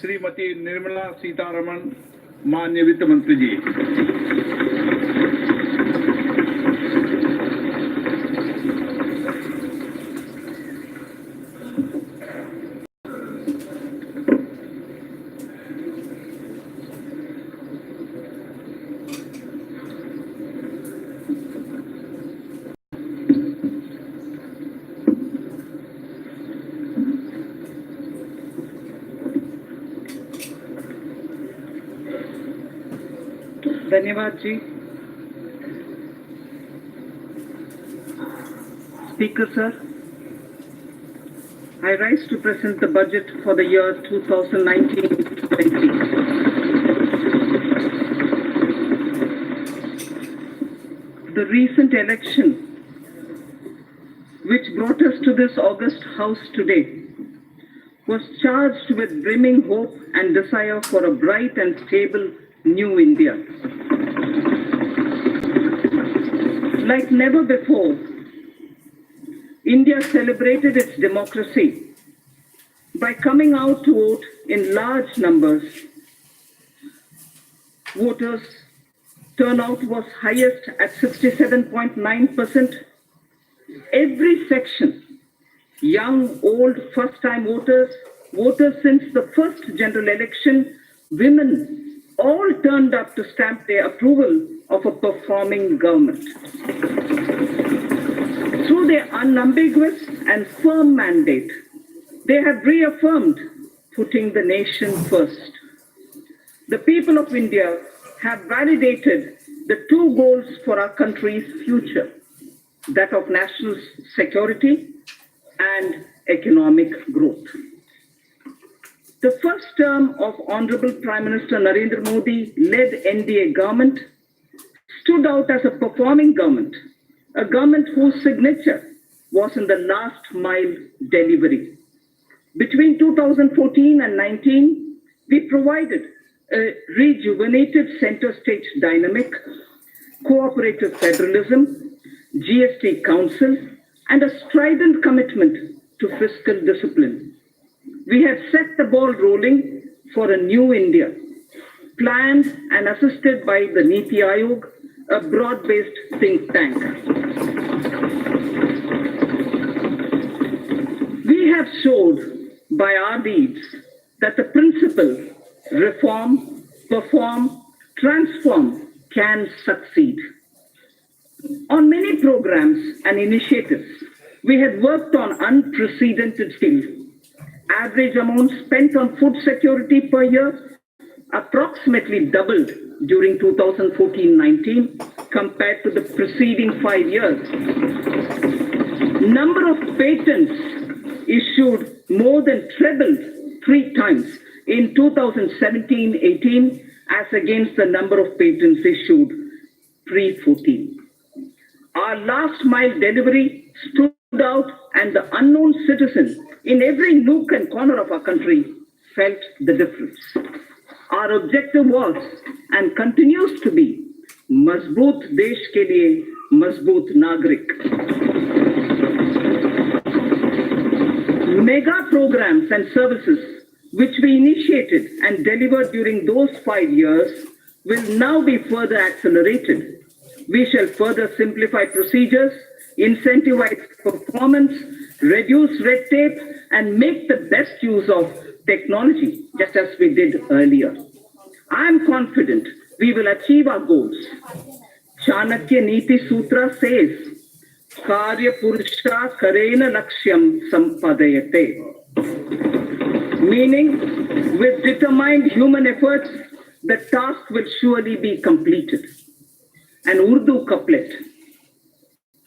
श्रीमती निर्मला सीतारमण, माननीय वित्त मंत्री जी। धन्यवाद जी। Speaker sir, I rise to present the budget for the year 2019-20. The recent election, which brought us to this august house today, was charged with brimming hope and desire for a bright and stable new India. Like never before, India celebrated its democracy by coming out to vote in large numbers. Voters' turnout was highest at 67.9%. Every section, young, old, first-time voters, voters since the first general election, women, all turned up to stamp their approval of a performing government. Through their unambiguous and firm mandate, they have reaffirmed putting the nation first. The people of India have validated the two goals for our country's future, that of national security and economic growth. The first term of Honorable Prime Minister Narendra Modi-led NDA government stood out as a performing government, a government whose signature was in the last mile delivery. Between 2014 and 19, we provided a rejuvenated center-stage dynamic, cooperative federalism, GST Council, and a strident commitment to fiscal discipline. We have set the ball rolling for a new India, planned and assisted by the Niti Aayog, a broad-based think tank. We have showed by our deeds that the principle reform, perform, transform can succeed. On many programs and initiatives, we had worked on unprecedented scale. Average amount spent on food security per year approximately doubled during 2014-19 compared to the preceding 5 years. Number of patents issued more than trebled 3 times in 2017-18 as against the number of patents issued pre-14. Our last mile delivery stood out, and the unknown citizen in every nook and corner of our country felt the difference. Our objective was and continues to be Mazboot Desh ke liye Mazboot Nagrik. Mega programs and services which we initiated and delivered during those 5 years will now be further accelerated. We shall further simplify procedures, incentivize performance, reduce red tape, and make the best use of technology, just as we did earlier. I am confident we will achieve our goals. Chanakya Niti Sutra says, Karya Purusha Karena Lakshyam Sampadayate. Meaning, with determined human efforts, the task will surely be completed. An Urdu couplet,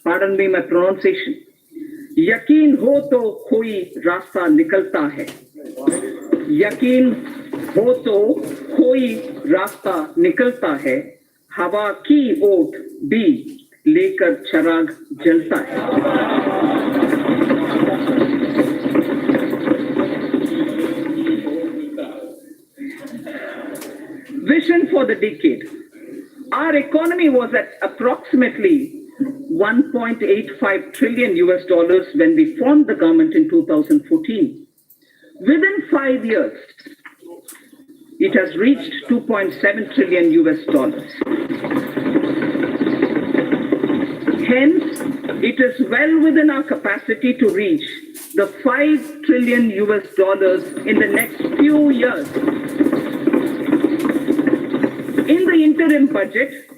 pardon me my pronunciation, Yakin ho to koi rasta nikalta hai. Yakin ho to koi rasta nikalta hai. Hawa ki oat bhi lekar charag jalta hai. Vision for the decade. Our economy was at approximately $1.85 trillion when we formed the government in 2014. Within 5 years, it has reached 2.7 trillion US dollars. Hence, it is well within our capacity to reach the 5 trillion US dollars in the next few years. In the interim budget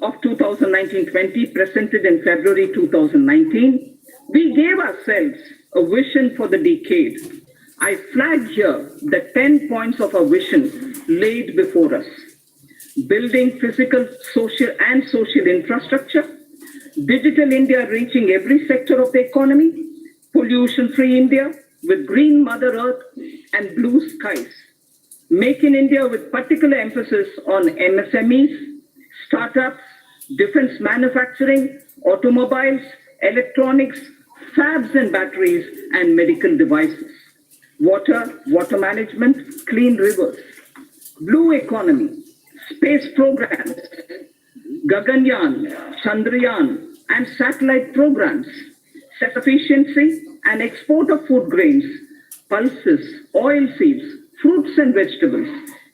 of 2019-20 presented in February 2019, we gave ourselves a vision for the decade. I flagged here the 10 points of our vision laid before us. Building physical, social infrastructure, Digital India reaching every sector of the economy, pollution-free India with green Mother Earth and blue skies. Make in India with particular emphasis on MSMEs, startups, defense manufacturing, automobiles, electronics, fabs and batteries, and medical devices. Water management, clean rivers, blue economy, space programs, Gaganyaan, Chandrayaan, and satellite programs, self-sufficiency and export of food grains, pulses, oilseeds, fruits and vegetables,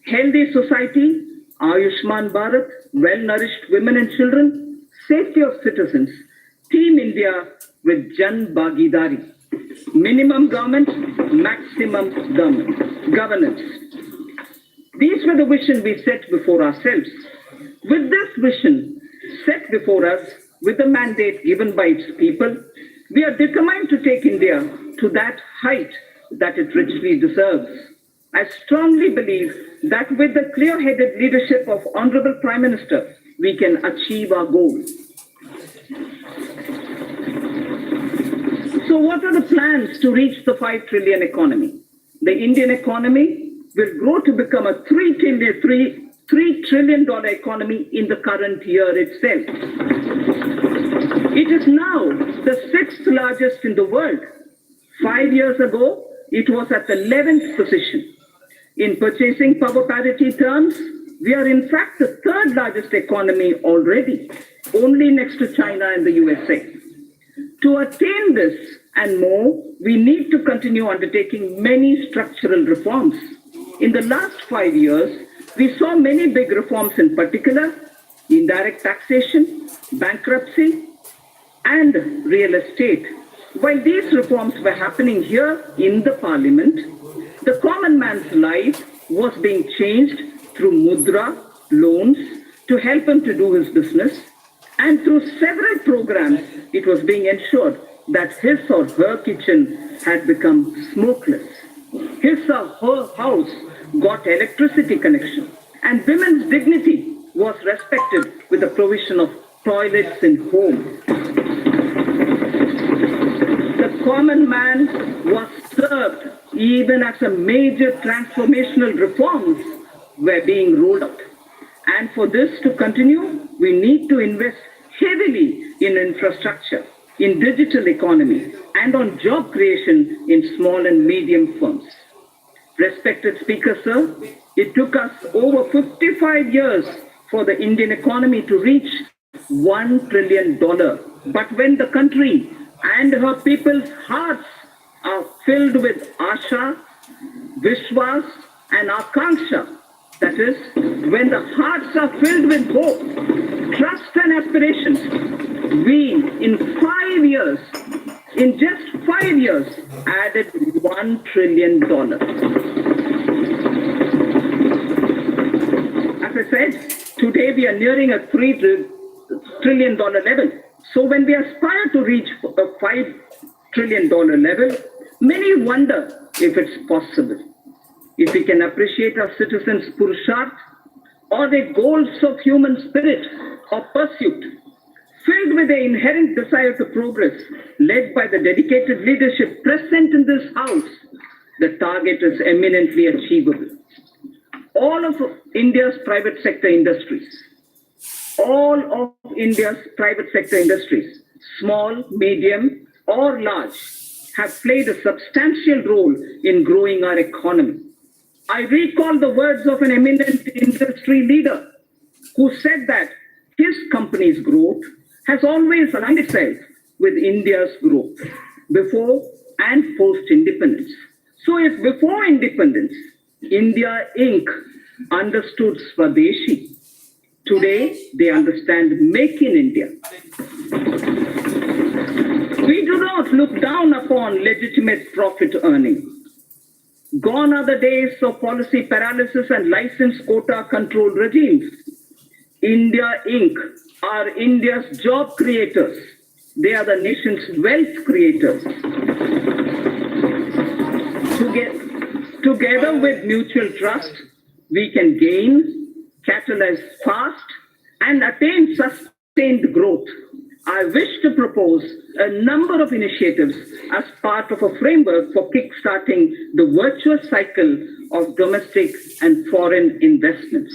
healthy society, Ayushman Bharat, well-nourished women and children, safety of citizens, Team India with Jan Bhagidari, minimum government, maximum governance. These were the vision we set before ourselves. With this vision set before us, with the mandate given by its people, we are determined to take India to that height that it richly deserves. I strongly believe that with the clear-headed leadership of Honorable Prime Minister, we can achieve our goal. So what are the plans to reach the 5 trillion economy? The Indian economy will grow to become a $3 trillion economy in the current year itself. It is now the 6th largest in the world. 5 years ago, it was at the 11th position. In purchasing power parity terms, we are in fact the 3rd largest economy already, only next to China and the USA. To attain this and more, we need to continue undertaking many structural reforms. In the last 5 years, we saw many big reforms, in particular, indirect taxation, bankruptcy, and real estate. While these reforms were happening here in the parliament, the common man's life was being changed through mudra, loans, to help him to do his business, and through several programs, it was being ensured that his or her kitchen had become smokeless. His or her house got electricity connection, and women's dignity was respected with the provision of toilets in home. The common man was served even as a major transformational reforms were being rolled out. And for this to continue, we need to invest heavily in infrastructure, in digital economy, and on job creation in small and medium firms. Respected Speaker, sir, it took us over 55 years for the Indian economy to reach $1 trillion. But when the country and her people's hearts are filled with Asha, Vishwas, and Akanksha, that is, when the hearts are filled with hope, trust and aspirations, we, in just 5 years, added $1 trillion. As I said, today we are nearing a $3 trillion level. So when we aspire to reach a $5 trillion level, many wonder if it's possible. If we can appreciate our citizens' purusharth or their goals of human spirit or pursuit, filled with the inherent desire to progress, led by the dedicated leadership present in this house, the target is eminently achievable. All of India's private sector industries, small, medium, or large, have played a substantial role in growing our economy. I recall the words of an eminent industry leader who said that his company's growth has always aligned itself with India's growth, before and post-independence. So if before independence, India Inc. understood Swadeshi. Today, they understand Make in India. We do not look down upon legitimate profit earning. Gone are the days of policy paralysis and license quota control regimes. India Inc. are India's job creators. They are the nation's wealth creators. Together with mutual trust, we can gain, catalyze fast, and attain sustained growth. I wish to propose a number of initiatives as part of a framework for kickstarting the virtuous cycle of domestic and foreign investments.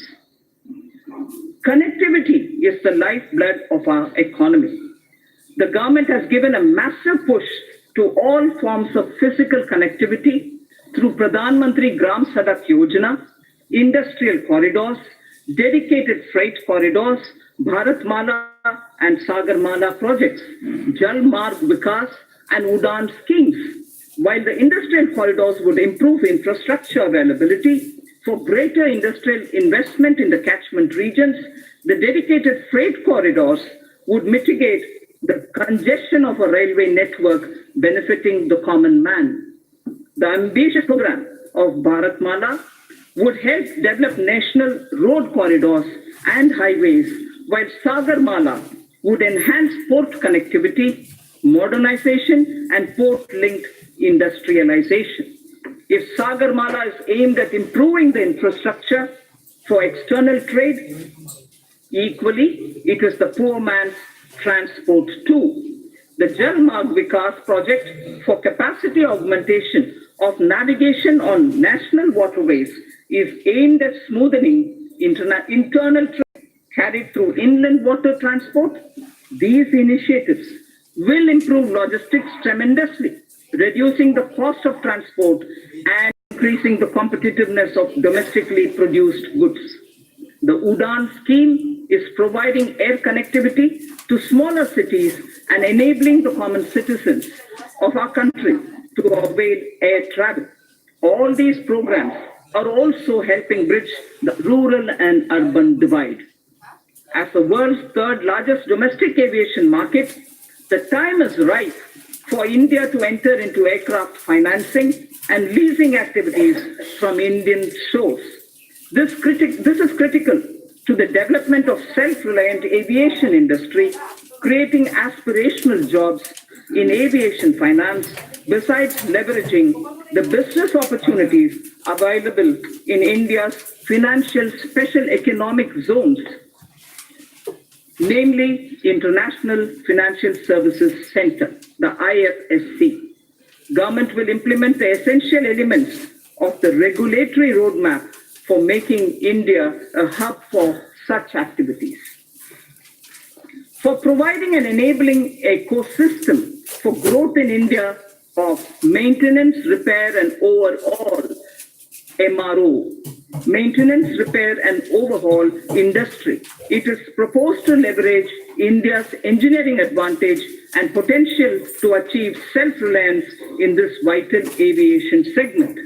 Connectivity is the lifeblood of our economy. The government has given a massive push to all forms of physical connectivity through Pradhan Mantri Gram Sadak Yojana, industrial corridors, dedicated freight corridors, Bharatmala and Sagarmala projects, Jal Marg Vikas and Udan schemes. While the industrial corridors would improve infrastructure availability for greater industrial investment in the catchment regions, the dedicated freight corridors would mitigate the congestion of a railway network benefiting the common man. The ambitious program of Bharatmala would help develop national road corridors and highways, while Sagarmala would enhance port connectivity, modernization, and port-linked industrialization. If Sagarmala is aimed at improving the infrastructure for external trade, equally, it is the poor man's transport too. The Jal Marg Vikas project for capacity augmentation of navigation on national waterways is aimed at smoothing internal trade carried through inland water transport. These initiatives will improve logistics tremendously, reducing the cost of transport and increasing the competitiveness of domestically produced goods. The Udan scheme is providing air connectivity to smaller cities and enabling the common citizens of our country to avail air travel. All these programs are also helping bridge the rural and urban divide. As the world's third largest domestic aviation market, the time is ripe for India to enter into aircraft financing and leasing activities from Indian shores. This is critical to the development of self-reliant aviation industry, creating aspirational jobs in aviation finance, besides leveraging the business opportunities available in India's financial special economic zones, namely International Financial Services Center, the IFSC. Government will implement the essential elements of the regulatory roadmap for making India a hub for such activities. For providing an enabling ecosystem for growth in India of maintenance, repair, and overhaul, MRO, maintenance, repair, and overhaul industry. It is proposed to leverage India's engineering advantage and potential to achieve self-reliance in this vital aviation segment.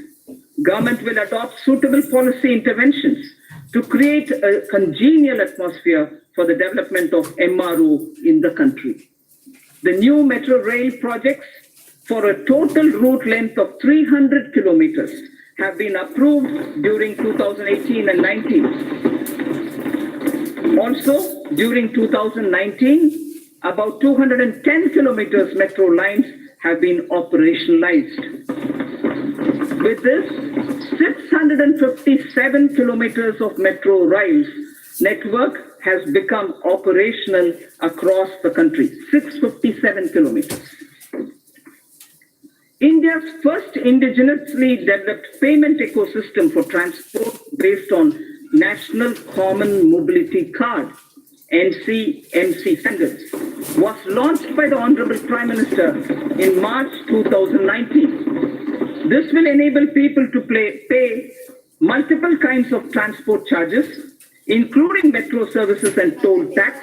Government will adopt suitable policy interventions to create a congenial atmosphere for the development of MRO in the country. The new metro rail projects for a total route length of 300 kilometers have been approved during 2018 and 19. Also, during 2019, about 210 kilometers metro lines have been operationalized. With this, 657 kilometers of metro rails network has become operational across the country. 657 kilometers. India's first indigenously developed payment ecosystem for transport based on National Common Mobility Card, NCMC standards, was launched by the Honorable Prime Minister in March 2019. This will enable people to pay multiple kinds of transport charges, including metro services and toll tax,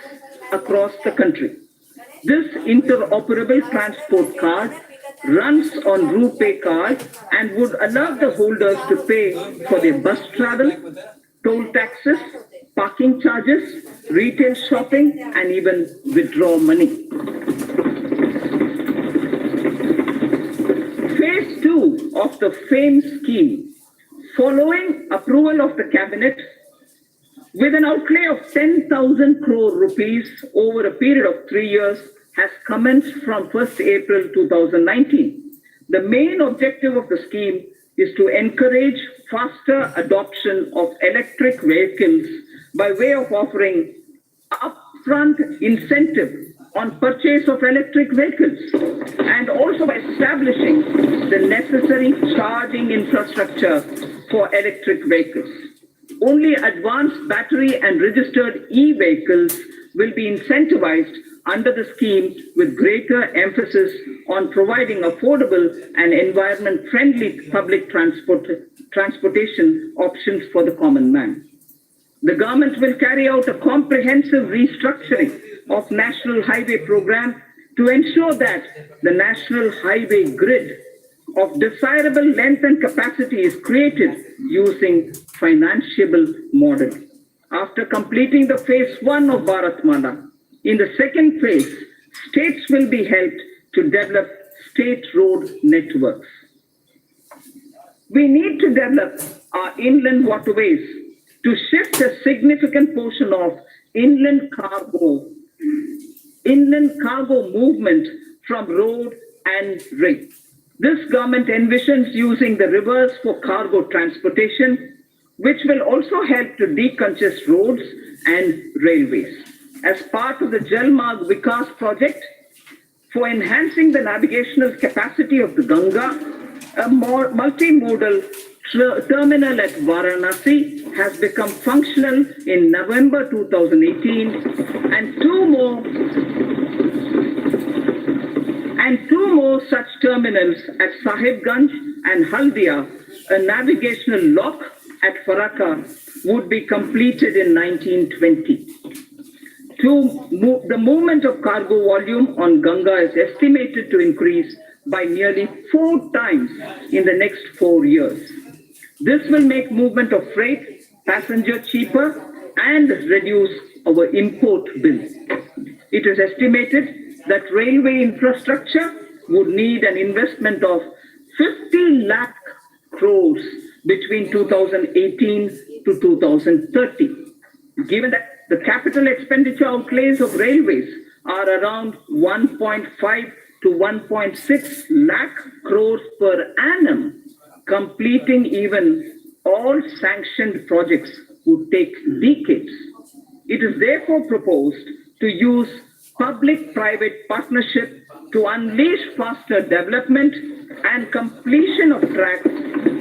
across the country. This interoperable transport card runs on RuPay card and would allow the holders to pay for their bus travel, toll taxes, parking charges, retail shopping, and even withdraw money. Phase 2 of the FAME scheme, following approval of the cabinet, with an outlay of 10,000 crore rupees over a period of 3 years, has commenced from 1st April 2019. The main objective of the scheme is to encourage faster adoption of electric vehicles by way of offering upfront incentive on purchase of electric vehicles and also by establishing the necessary charging infrastructure for electric vehicles. Only advanced battery and registered e-vehicles will be incentivized under the scheme, with greater emphasis on providing affordable and environment-friendly public transportation options for the common man. The government will carry out a comprehensive restructuring of National Highway Program to ensure that the National Highway Grid of desirable length and capacity is created using financeable model. After completing the phase 1 of Bharatmala, in the second phase, states will be helped to develop state road networks. We need to develop our inland waterways to shift a significant portion of inland cargo movement from road and rail. This government envisions using the rivers for cargo transportation, which will also help to decongest roads and railways. As part of the Jal Marg Vikas project, for enhancing the navigational capacity of the Ganga, a more multimodal terminal at Varanasi has become functional in November 2018, and two more such terminals at Sahibganj and Haldia, a navigational lock at Farakka, would be completed in 1920. The movement of cargo volume on Ganga is estimated to increase by nearly 4 times in the next 4 years. This will make movement of freight, passenger cheaper and reduce our import bill. It is estimated that railway infrastructure would need an investment of 50 lakh crores between 2018 to 2030. Given that the capital expenditure outlays of railways are around 1.5 to 1.6 lakh crores per annum, completing even all sanctioned projects would take decades. It is therefore proposed to use public-private partnership to unleash faster development and completion of tracks,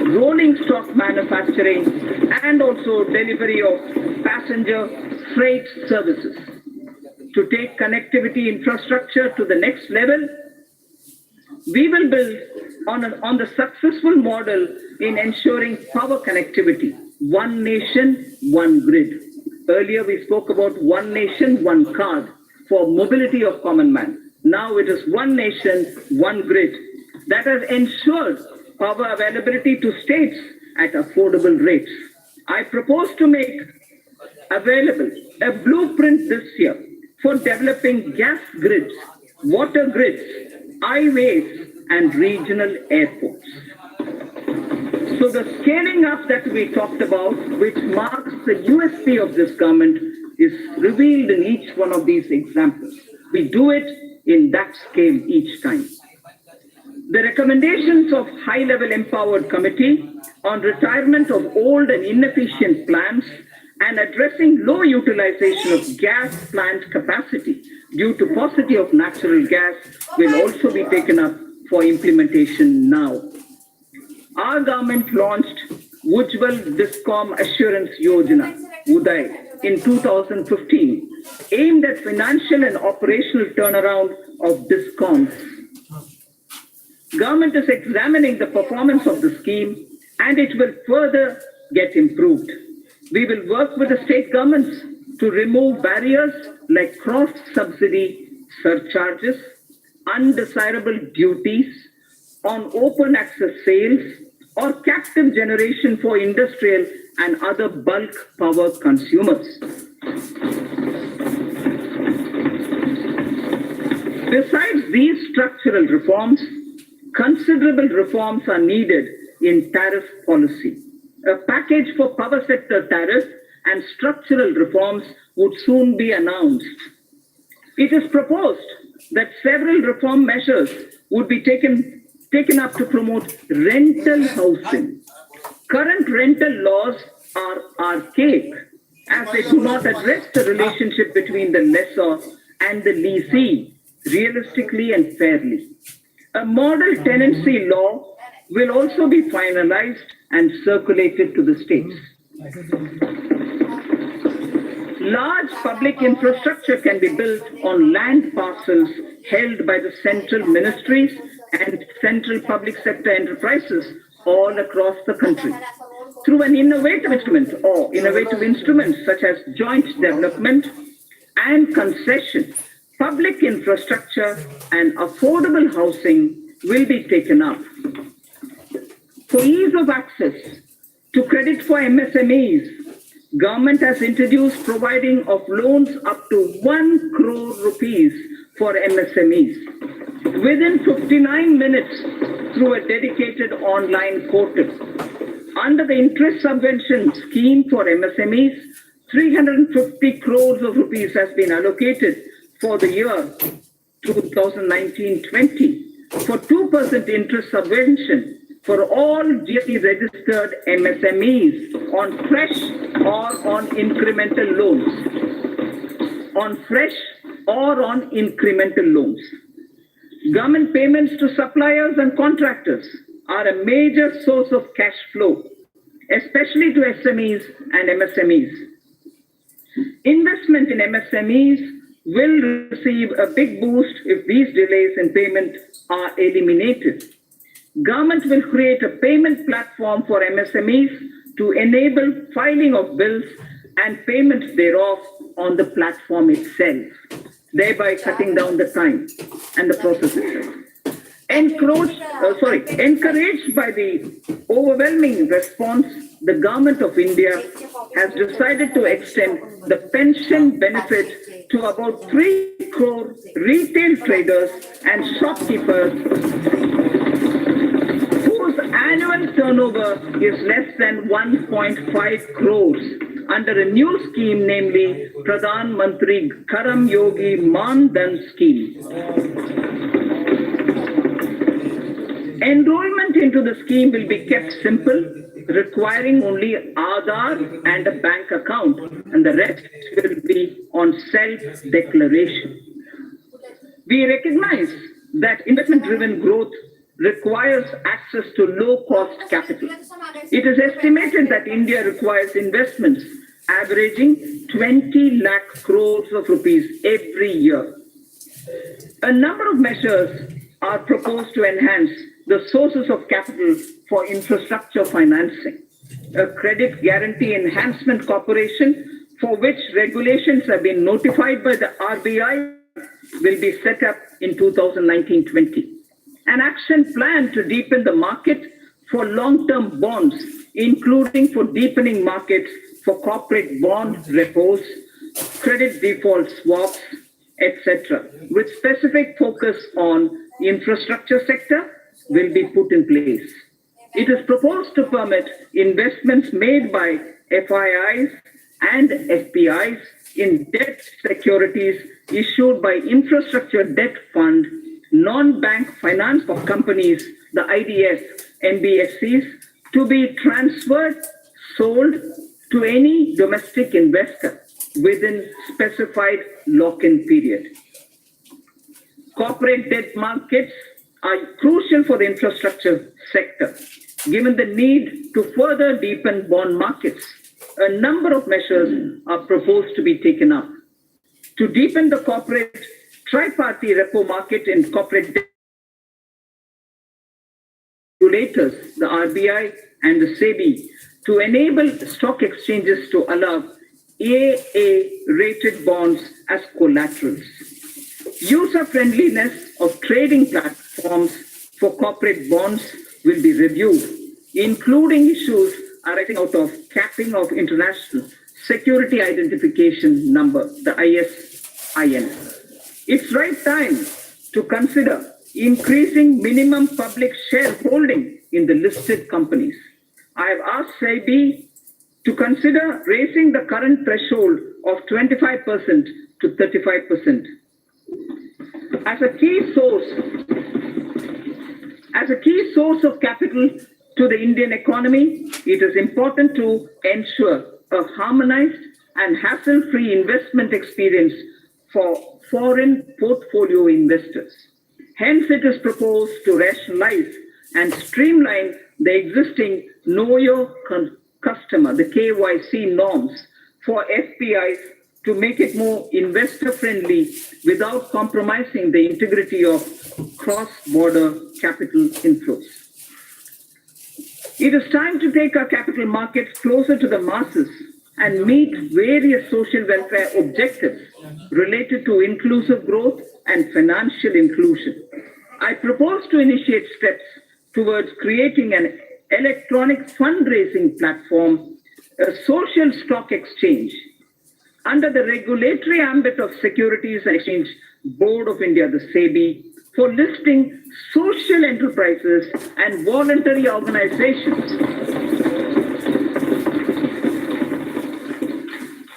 rolling stock manufacturing, and also delivery of passenger freight services. To take connectivity infrastructure to the next level, we will build on the successful model in ensuring power connectivity, one nation, one grid. Earlier we spoke about one nation, one card for mobility of common man. Now it is one nation, one grid that has ensured power availability to states at affordable rates. I propose to make available a blueprint this year for developing gas grids, water grids, highways, and regional airports. So the scaling up that we talked about, which marks the USP of this government, is revealed in each one of these examples. We do it in that scale each time. The recommendations of High-Level Empowered Committee on retirement of old and inefficient plants and addressing low utilization of gas plant capacity due to paucity of natural gas will also be taken up for implementation now. Our government launched Ujjwal Discom Assurance Yojana, UDAY, in 2015, aimed at financial and operational turnaround of discoms. Government is examining the performance of the scheme and it will further get improved. We will work with the state governments to remove barriers like cross-subsidy surcharges, undesirable duties on open access sales, or captive generation for industrial and other bulk power consumers. Besides these structural reforms, considerable reforms are needed in tariff policy. A package for power sector tariff and structural reforms would soon be announced. It is proposed that several reform measures would be taken up to promote rental housing. Current rental laws are archaic as they do not address the relationship between the lessor and the lessee realistically and fairly. A model tenancy law will also be finalized and circulated to the states. Large public infrastructure can be built on land parcels held by the central ministries and central public sector enterprises all across the country. Through an innovative instruments such as joint development and concession, public infrastructure and affordable housing will be taken up. For ease of access to credit for MSMEs, government has introduced providing of loans up to 1 crore rupees for MSMEs within 59 minutes through a dedicated online portal. Under the interest subvention scheme for MSMEs, 350 crores of rupees has been allocated for the year 2019-20 for 2% interest subvention for all GST registered MSMEs on fresh or on incremental loans. On fresh or on incremental loans. Government payments to suppliers and contractors are a major source of cash flow, especially to SMEs and MSMEs. Investment in MSMEs will receive a big boost if these delays in payment are eliminated. Government will create a payment platform for MSMEs to enable filing of bills and payments thereof on the platform itself, thereby cutting down the time and the process itself. Encouraged by the overwhelming response, the Government of India has decided to extend the pension benefit to about 3 crore retail traders and shopkeepers whose annual turnover is less than 1.5 crores under a new scheme, namely Pradhan Mantri Karam Yogi Man Dhan scheme. Enrollment into the scheme will be kept simple, requiring only Aadhaar and a bank account, and the rest will be on self-declaration. We recognize that investment-driven growth requires access to low-cost capital. It is estimated that India requires investments averaging 20 lakh crores of rupees every year. A number of measures are proposed to enhance the sources of capital for infrastructure financing. A credit guarantee enhancement corporation for which regulations have been notified by the RBI will be set up in 2019-20. An action plan to deepen the market for long-term bonds, including for deepening markets for corporate bond repos, credit default swaps, etc., with specific focus on infrastructure sector, will be put in place. It is proposed to permit investments made by FIIs and FPIs in debt securities issued by Infrastructure Debt Fund, non-bank finance for companies, the IDF, NBFCs, to be transferred, sold to any domestic investor within specified lock-in period. Corporate debt markets are crucial for the infrastructure sector, given the need to further deepen bond markets. A number of measures are proposed to be taken up. To deepen the corporate tripartite repo market in corporate debt, regulators, the RBI and the SEBI, to enable stock exchanges to allow AA-rated bonds as collaterals. User-friendliness of trading platforms for corporate bonds will be reviewed. including issues arising out of capping of International Security Identification Number, the ISIN. It's right time to consider increasing minimum public shareholding in the listed companies. I have asked SEBI to consider raising the current threshold of 25% to 35%. As a key source of capital to the Indian economy, it is important to ensure a harmonized and hassle-free investment experience for foreign portfolio investors. Hence, it is proposed to rationalize and streamline the existing Know Your Customer, the KYC norms for FPIs to make it more investor-friendly without compromising the integrity of cross-border capital inflows. It is time to take our capital markets closer to the masses and meet various social welfare objectives related to inclusive growth and financial inclusion. I propose to initiate steps towards creating an electronic fundraising platform, a social stock exchange, under the regulatory ambit of Securities and Exchange Board of India, the SEBI, for listing social enterprises and voluntary organizations.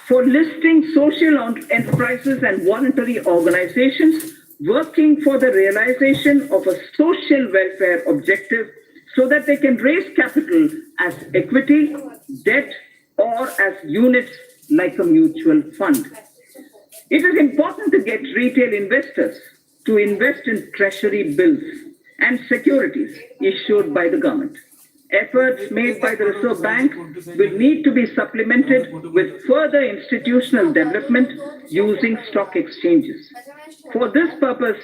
For listing social enterprises and voluntary organizations working for the realization of a social welfare objective so that they can raise capital as equity, debt, or as units like a mutual fund. It is important to get retail investors to invest in treasury bills and securities issued by the government. Efforts made by the Reserve Bank will need to be supplemented with further institutional development using stock exchanges. For this purpose,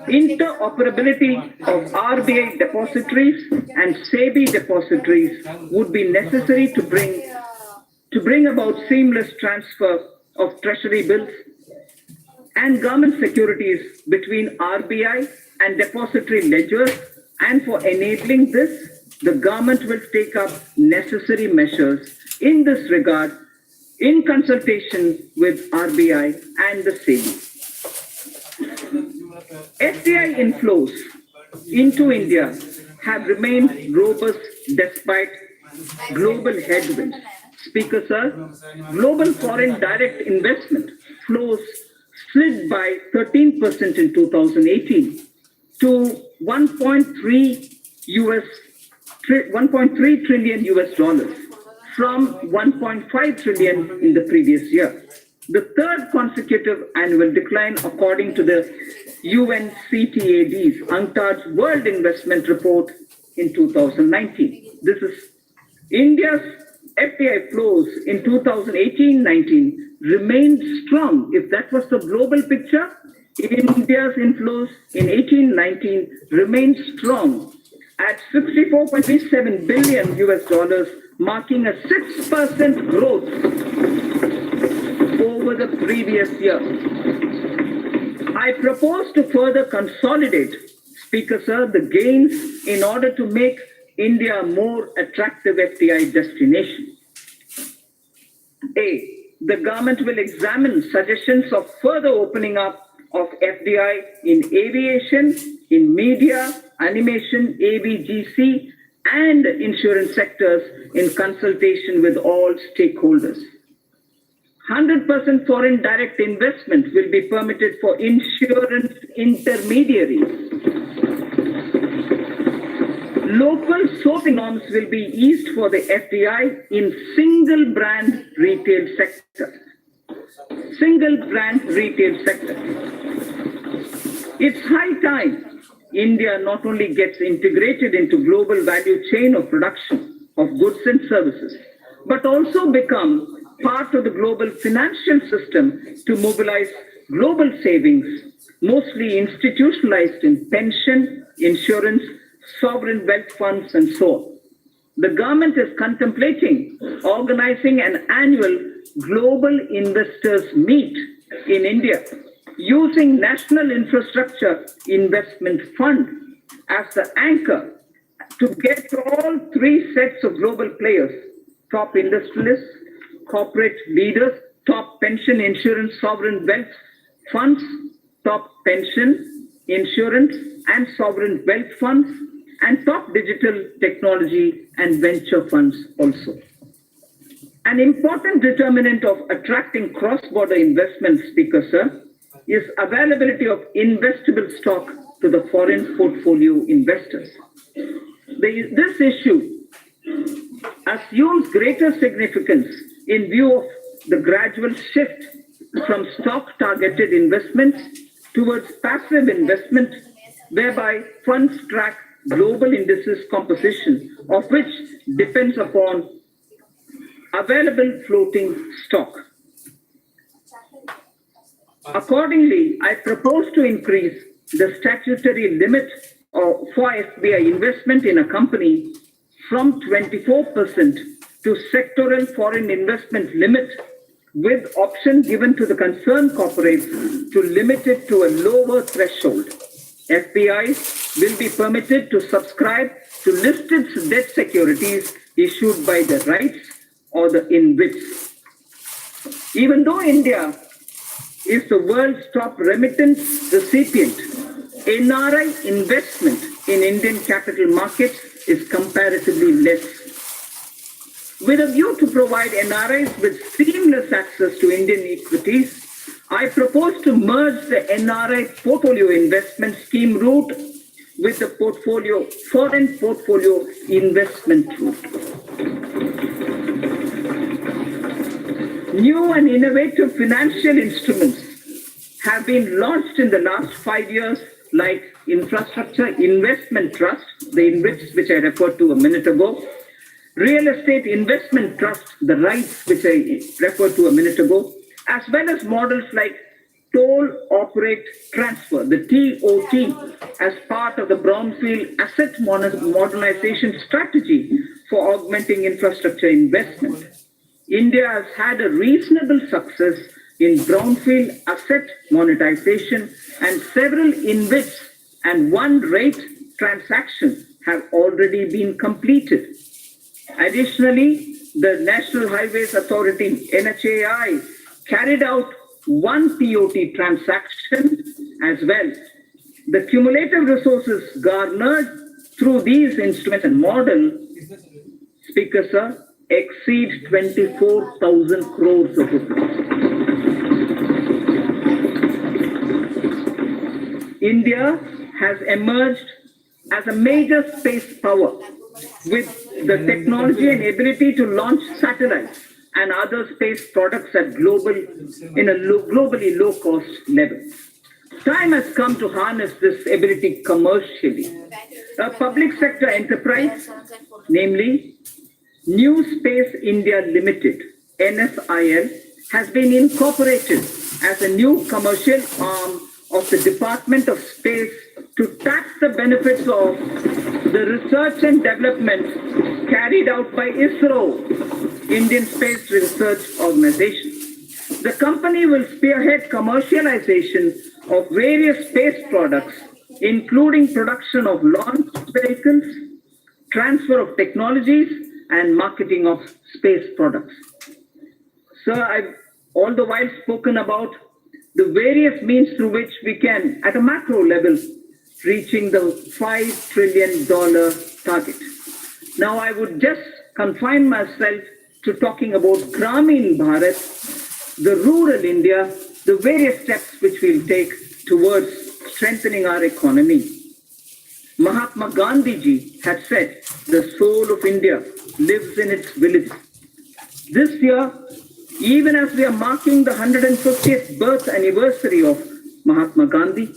interoperability of RBI depositories and SEBI depositories would be necessary to bring about seamless transfer of treasury bills and government securities between RBI and depository ledgers, and for enabling this, the government will take up necessary measures in this regard in consultation with RBI and the SEBI. FDI inflows into India have remained robust despite global headwinds. Speaker, sir, global foreign direct investment flows slid by 13% in 2018 to 1.3 trillion US dollars from 1.5 trillion in the previous year. The third consecutive annual decline according to the UNCTAD's UNCTAD's World Investment Report in 2019. This is India's FDI flows in 2018-19 remained strong. If that was the global picture, India's inflows in 18-19 remained strong at 64.37 billion US dollars, marking a 6% growth over the previous year. I propose to further consolidate, Speaker, sir, the gains in order to make India a more attractive FDI destination. A, the government will examine suggestions of further opening up of FDI in aviation, in media, animation, ABGC, and insurance sectors in consultation with all stakeholders. 100% foreign direct investment will be permitted for insurance intermediaries. Local sourcing norms will be eased for the FDI in single brand retail sector. Single brand retail sector. It's high time India not only gets integrated into global value chain of production of goods and services, but also become part of the global financial system to mobilize global savings, mostly institutionalized in pension, insurance, sovereign wealth funds, and so on. The government is contemplating organizing an annual global investors meet in India using National Infrastructure Investment Fund as the anchor to get all three sets of global players, top industrialists, corporate leaders, top pension insurance sovereign wealth funds, top pension, insurance and sovereign wealth funds, and top digital technology and venture funds also. An important determinant of attracting cross-border investment, Speaker Sir, is availability of investable stock to the foreign portfolio investors. This issue assumes greater significance in view of the gradual shift from stock-targeted investments towards passive investment, whereby funds track global indices composition, of which depends upon available floating stock. Accordingly, I propose to increase the statutory limit for FBI investment in a company from 24% to sectoral foreign investment limit, with option given to the concerned corporates to limit it to a lower threshold. FPIs will be permitted to subscribe to listed debt securities issued by the REITs or the InvITs. Even though India is the world's top remittance recipient, NRI investment in Indian capital markets is comparatively less. With a view to provide NRIs with seamless access to Indian equities, I propose to merge the NRI portfolio investment scheme route with the foreign portfolio investment route. New and innovative financial instruments have been launched in the last 5 years, like Infrastructure Investment Trust, the InvITs which I referred to a minute ago, Real Estate Investment Trust, the REITs which I referred to a minute ago, as well as models like Toll Operate Transfer, the TOT, as part of the Brownfield Asset Modernization Strategy for augmenting infrastructure investment. India has had a reasonable success in brownfield asset monetization, and several InvITs and one REIT transaction have already been completed. Additionally, the National Highways Authority, NHAI, carried out one TOT transaction as well. The cumulative resources garnered through these instruments and model, Speaker Sir, exceed 24,000 crores of rupees. India has emerged as a major space power with the technology and ability to launch satellites and other space products at globally low-cost level. Time has come to harness this ability commercially. A public sector enterprise, namely New Space India Limited, NSIL, has been incorporated as a new commercial arm of the Department of Space to tap the benefits of the research and development carried out by ISRO, Indian Space Research Organization. The company will spearhead commercialization of various space products, including production of launch vehicles, transfer of technologies, and marketing of space products. Sir, I've all the while spoken about the various means through which we can, at a macro level, reaching the $5 trillion target. Now, I would just confine myself to talking about Gramin Bharat, the rural India, the various steps which we'll take towards strengthening our economy. Mahatma Gandhi ji had said, the soul of India lives in its village. This year, even as we are marking the 150th birth anniversary of Mahatma Gandhi,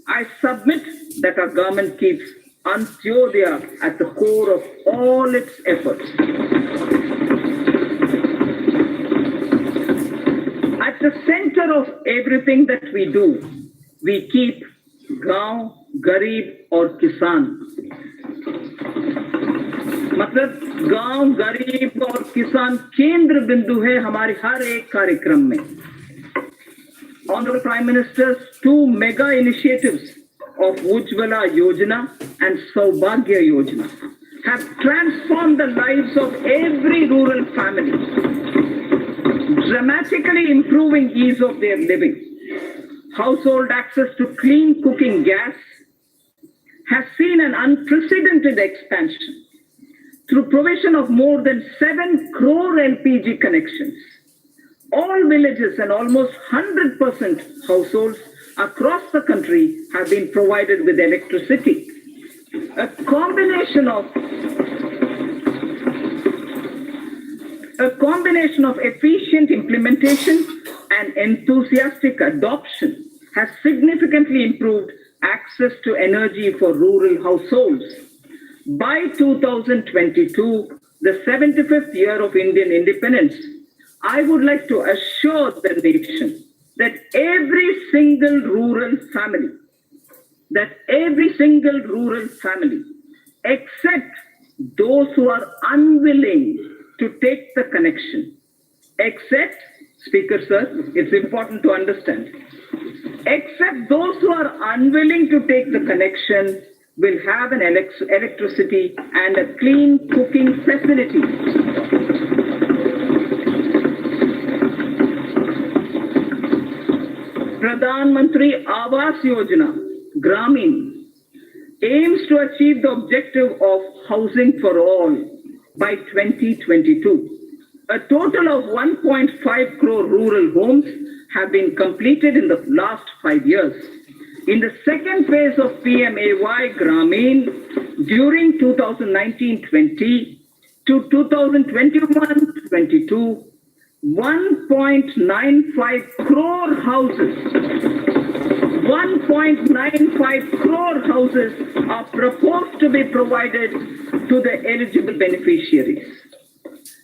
I submit that our government keeps Antyodaya at the core of all its efforts. At the center of everything that we do, we keep Gaon, Garib और किसान. मतलब गांव, गरीब और किसान केंद्र बिंदु है हमारे हर एक कार्यक्रम में. Honorable Prime Minister's two mega initiatives of Ujjwala Yojana and Saubhagya Yojana have transformed the lives of every rural family, dramatically improving ease of their living. Household access to clean cooking gas has seen an unprecedented expansion through provision of more than 7 crore LPG connections. All villages and almost 100% households across the country have been provided with electricity. A combination of efficient implementation and enthusiastic adoption has significantly improved access to energy for rural households. By 2022, the 75th year of Indian independence, I would like to assure the nation that every single rural family, except those who are unwilling to take the connection, Speaker sir, it's important to understand, except those who are unwilling to take the connection will have an electricity and a clean cooking facility. Pradhan Mantri Awas Yojana, Gramin, aims to achieve the objective of housing for all by 2022. A total of 1.5 crore rural homes have been completed in the last 5 years. In the second phase of PMAY Gramin, during 2019-20 to 2021-22, 1.95 crore houses are proposed to be provided to the eligible beneficiaries.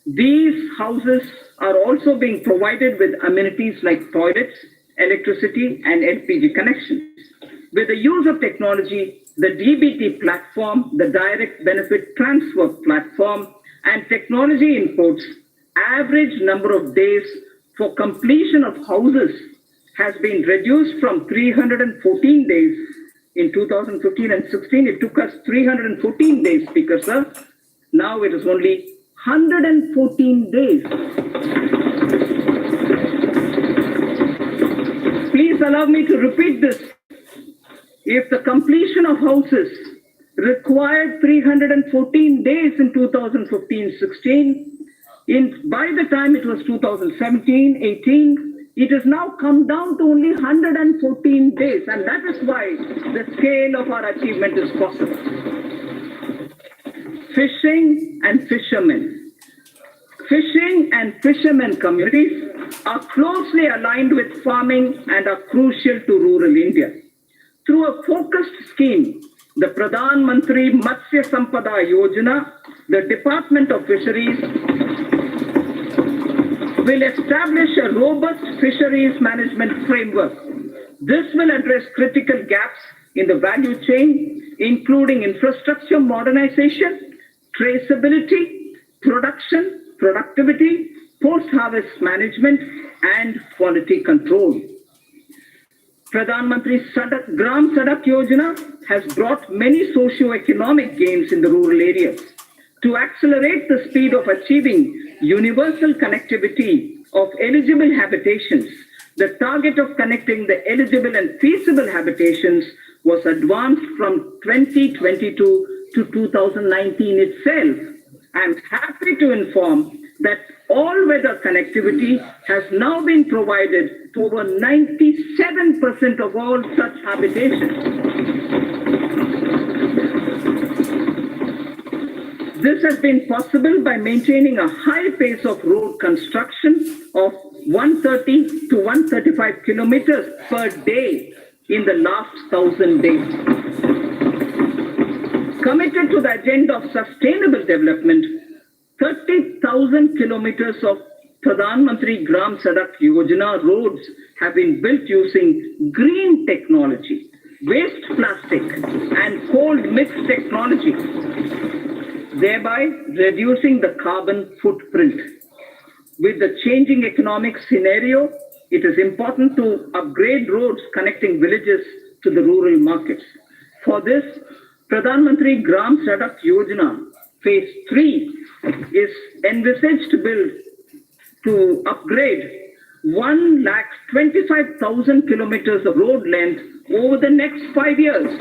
These houses are also being provided with amenities like toilets, electricity, and LPG connections. With the use of technology, the DBT platform, the Direct Benefit Transfer platform, and technology inputs, average number of days for completion of houses has been reduced from 314 days in 2015 and 16. It took us 314 days, Speaker sir. Now it is only 114 days. Please allow me to repeat this. If the completion of houses required 314 days in 2015-16, by the time it was 2017-18, it has now come down to only 114 days, and that is why the scale of our achievement is possible. Fishing and fishermen communities are closely aligned with farming and are crucial to rural India. Through a focused scheme, the Pradhan Mantri Matsya Sampada Yojana, the Department of Fisheries will establish a robust fisheries management framework. This will address critical gaps in the value chain, including infrastructure modernization, traceability, production, productivity, post-harvest management, and quality control. Pradhan Mantri Gram Sadak Yojana has brought many socio-economic gains in the rural areas. To accelerate the speed of achieving universal connectivity of eligible habitations, the target of connecting the eligible and feasible habitations was advanced from 2022 to 2019 itself. I am happy to inform that all-weather connectivity has now been provided to over 97% of all such habitations. This has been possible by maintaining a high pace of road construction of 130 to 135 kilometers per day in the last 1,000 days. Committed to the agenda of sustainable development, 30,000 kilometers of Pradhan Mantri Gram Sadak Yojana roads have been built using green technology, waste plastic, and cold mix technology, thereby reducing the carbon footprint. With the changing economic scenario, it is important to upgrade roads connecting villages to the rural markets. For this, Pradhan Mantri Gram Sadak Yojana Phase 3 is envisaged to upgrade 1,25,000 kilometers of road length over the next 5 years,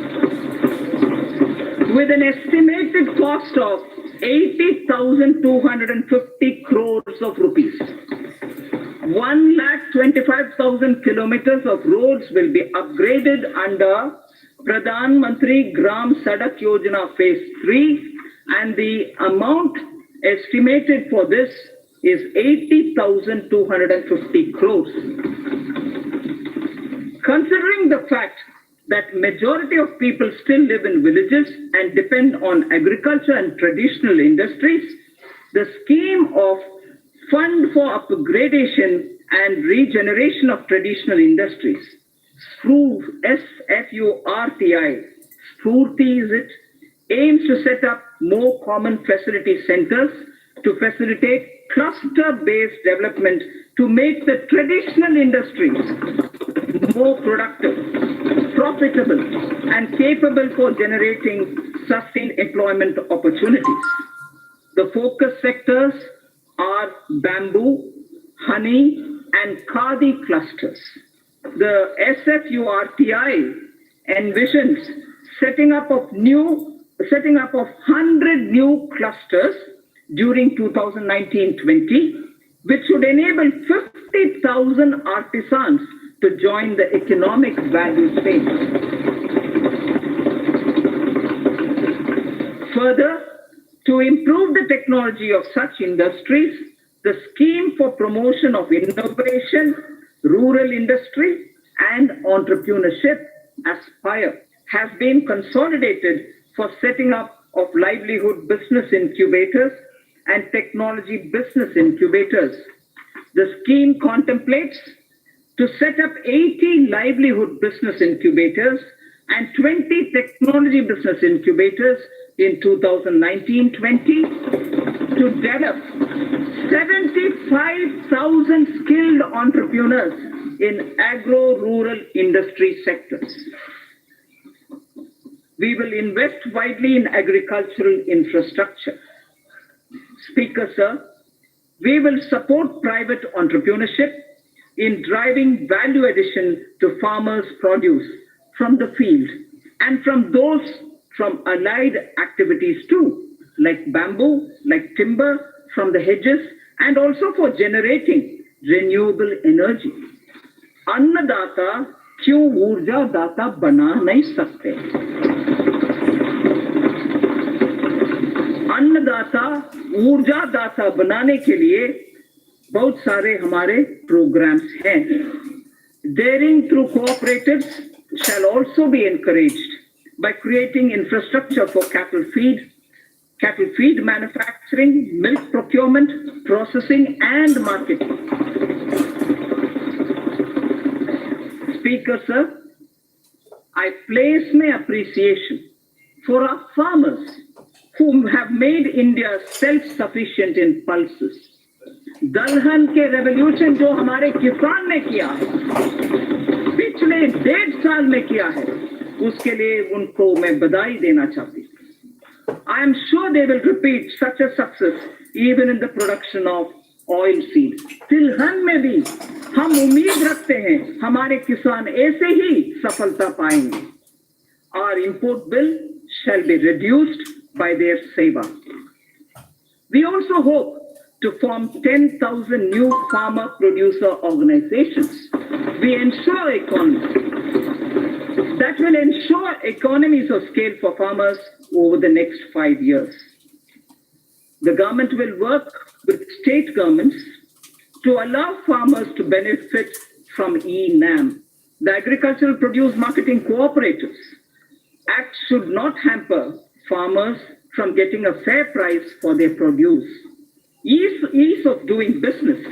with an estimated cost of 80,250 crores of rupees. 1,25,000 kilometers of roads will be upgraded under Pradhan Mantri Gram Sadak Yojana Phase 3, and the amount estimated for this is 80,250 crores. Considering the fact that majority of people still live in villages and depend on agriculture and traditional industries, the scheme of Fund for Upgradation and Regeneration of Traditional Industries, SFURTI, Spurti is it, aims to set up more common facility centers to facilitate cluster-based development to make the traditional industries more productive, profitable, and capable for generating sustained employment opportunities. The focus sectors are bamboo, honey, and khadi clusters. The SFURTI envisions setting up of 100 new clusters during 2019-20, which would enable 50,000 artisans to join the economic value chain. Further, to improve the technology of such industries, the Scheme for Promotion of Innovation, Rural Industry and Entrepreneurship, ASPIRE, has been consolidated for setting up of livelihood business incubators and technology business incubators. The scheme contemplates to set up 80 livelihood business incubators and 20 technology business incubators in 2019-20 to develop 75,000 skilled entrepreneurs in agro-rural industry sectors. We will invest widely in agricultural infrastructure. Speaker, sir, we will support private entrepreneurship in driving value addition to farmers' produce from the field and from those from allied activities too, like bamboo, like timber from the hedges, and also for generating renewable energy. अन्नदाता क्यों ऊर्जा दाता बना नहीं सकते? अन्नदाता ऊर्जा दाता बनाने के लिए बहुत सारे हमारे programs हैं. Daring through cooperatives shall also be encouraged by creating infrastructure for cattle feed manufacturing, milk procurement, processing, and marketing. Speaker, sir, I place my appreciation for our farmers who have made India self-sufficient in pulses. दलहन के revolution जो हमारे किसान ने किया है, पिछले 1.5 साल में किया है, उसके लिए उनको मैं बधाई देना चाहती हूँ. I am sure they will repeat such a success even in the production of oil seed. तिलहन में भी हम उम्मीद रखते हैं हमारे किसान ऐसे ही सफलता पाएंगे. Our import bill shall be reduced by their seva. We also hope to form 10,000 new farmer producer organizations. We ensure that will ensure economies of scale for farmers over the next 5 years. The government will work with state governments to allow farmers to benefit from ENAM. The Agricultural Produce Marketing Cooperatives Act should not hamper farmers from getting a fair price for their produce. Ease of doing business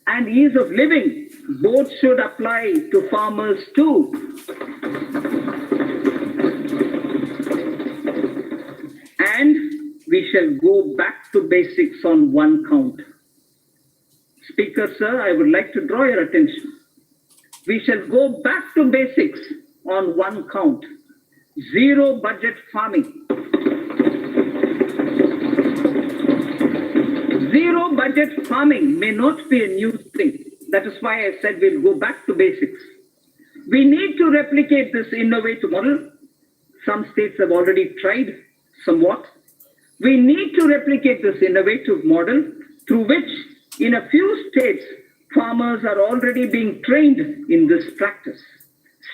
and ease of living both should apply to farmers too. And we shall go back to basics on one count. Speaker, sir, I would like to draw your attention. We shall go back to basics on one count. zero budget farming. Zero budget farming may not be a new thing. That is why I said we'll go back to basics. We need to replicate this innovative model. Some states have already tried somewhat. We need to replicate this innovative model through which, in a few states, farmers are already being trained in this practice.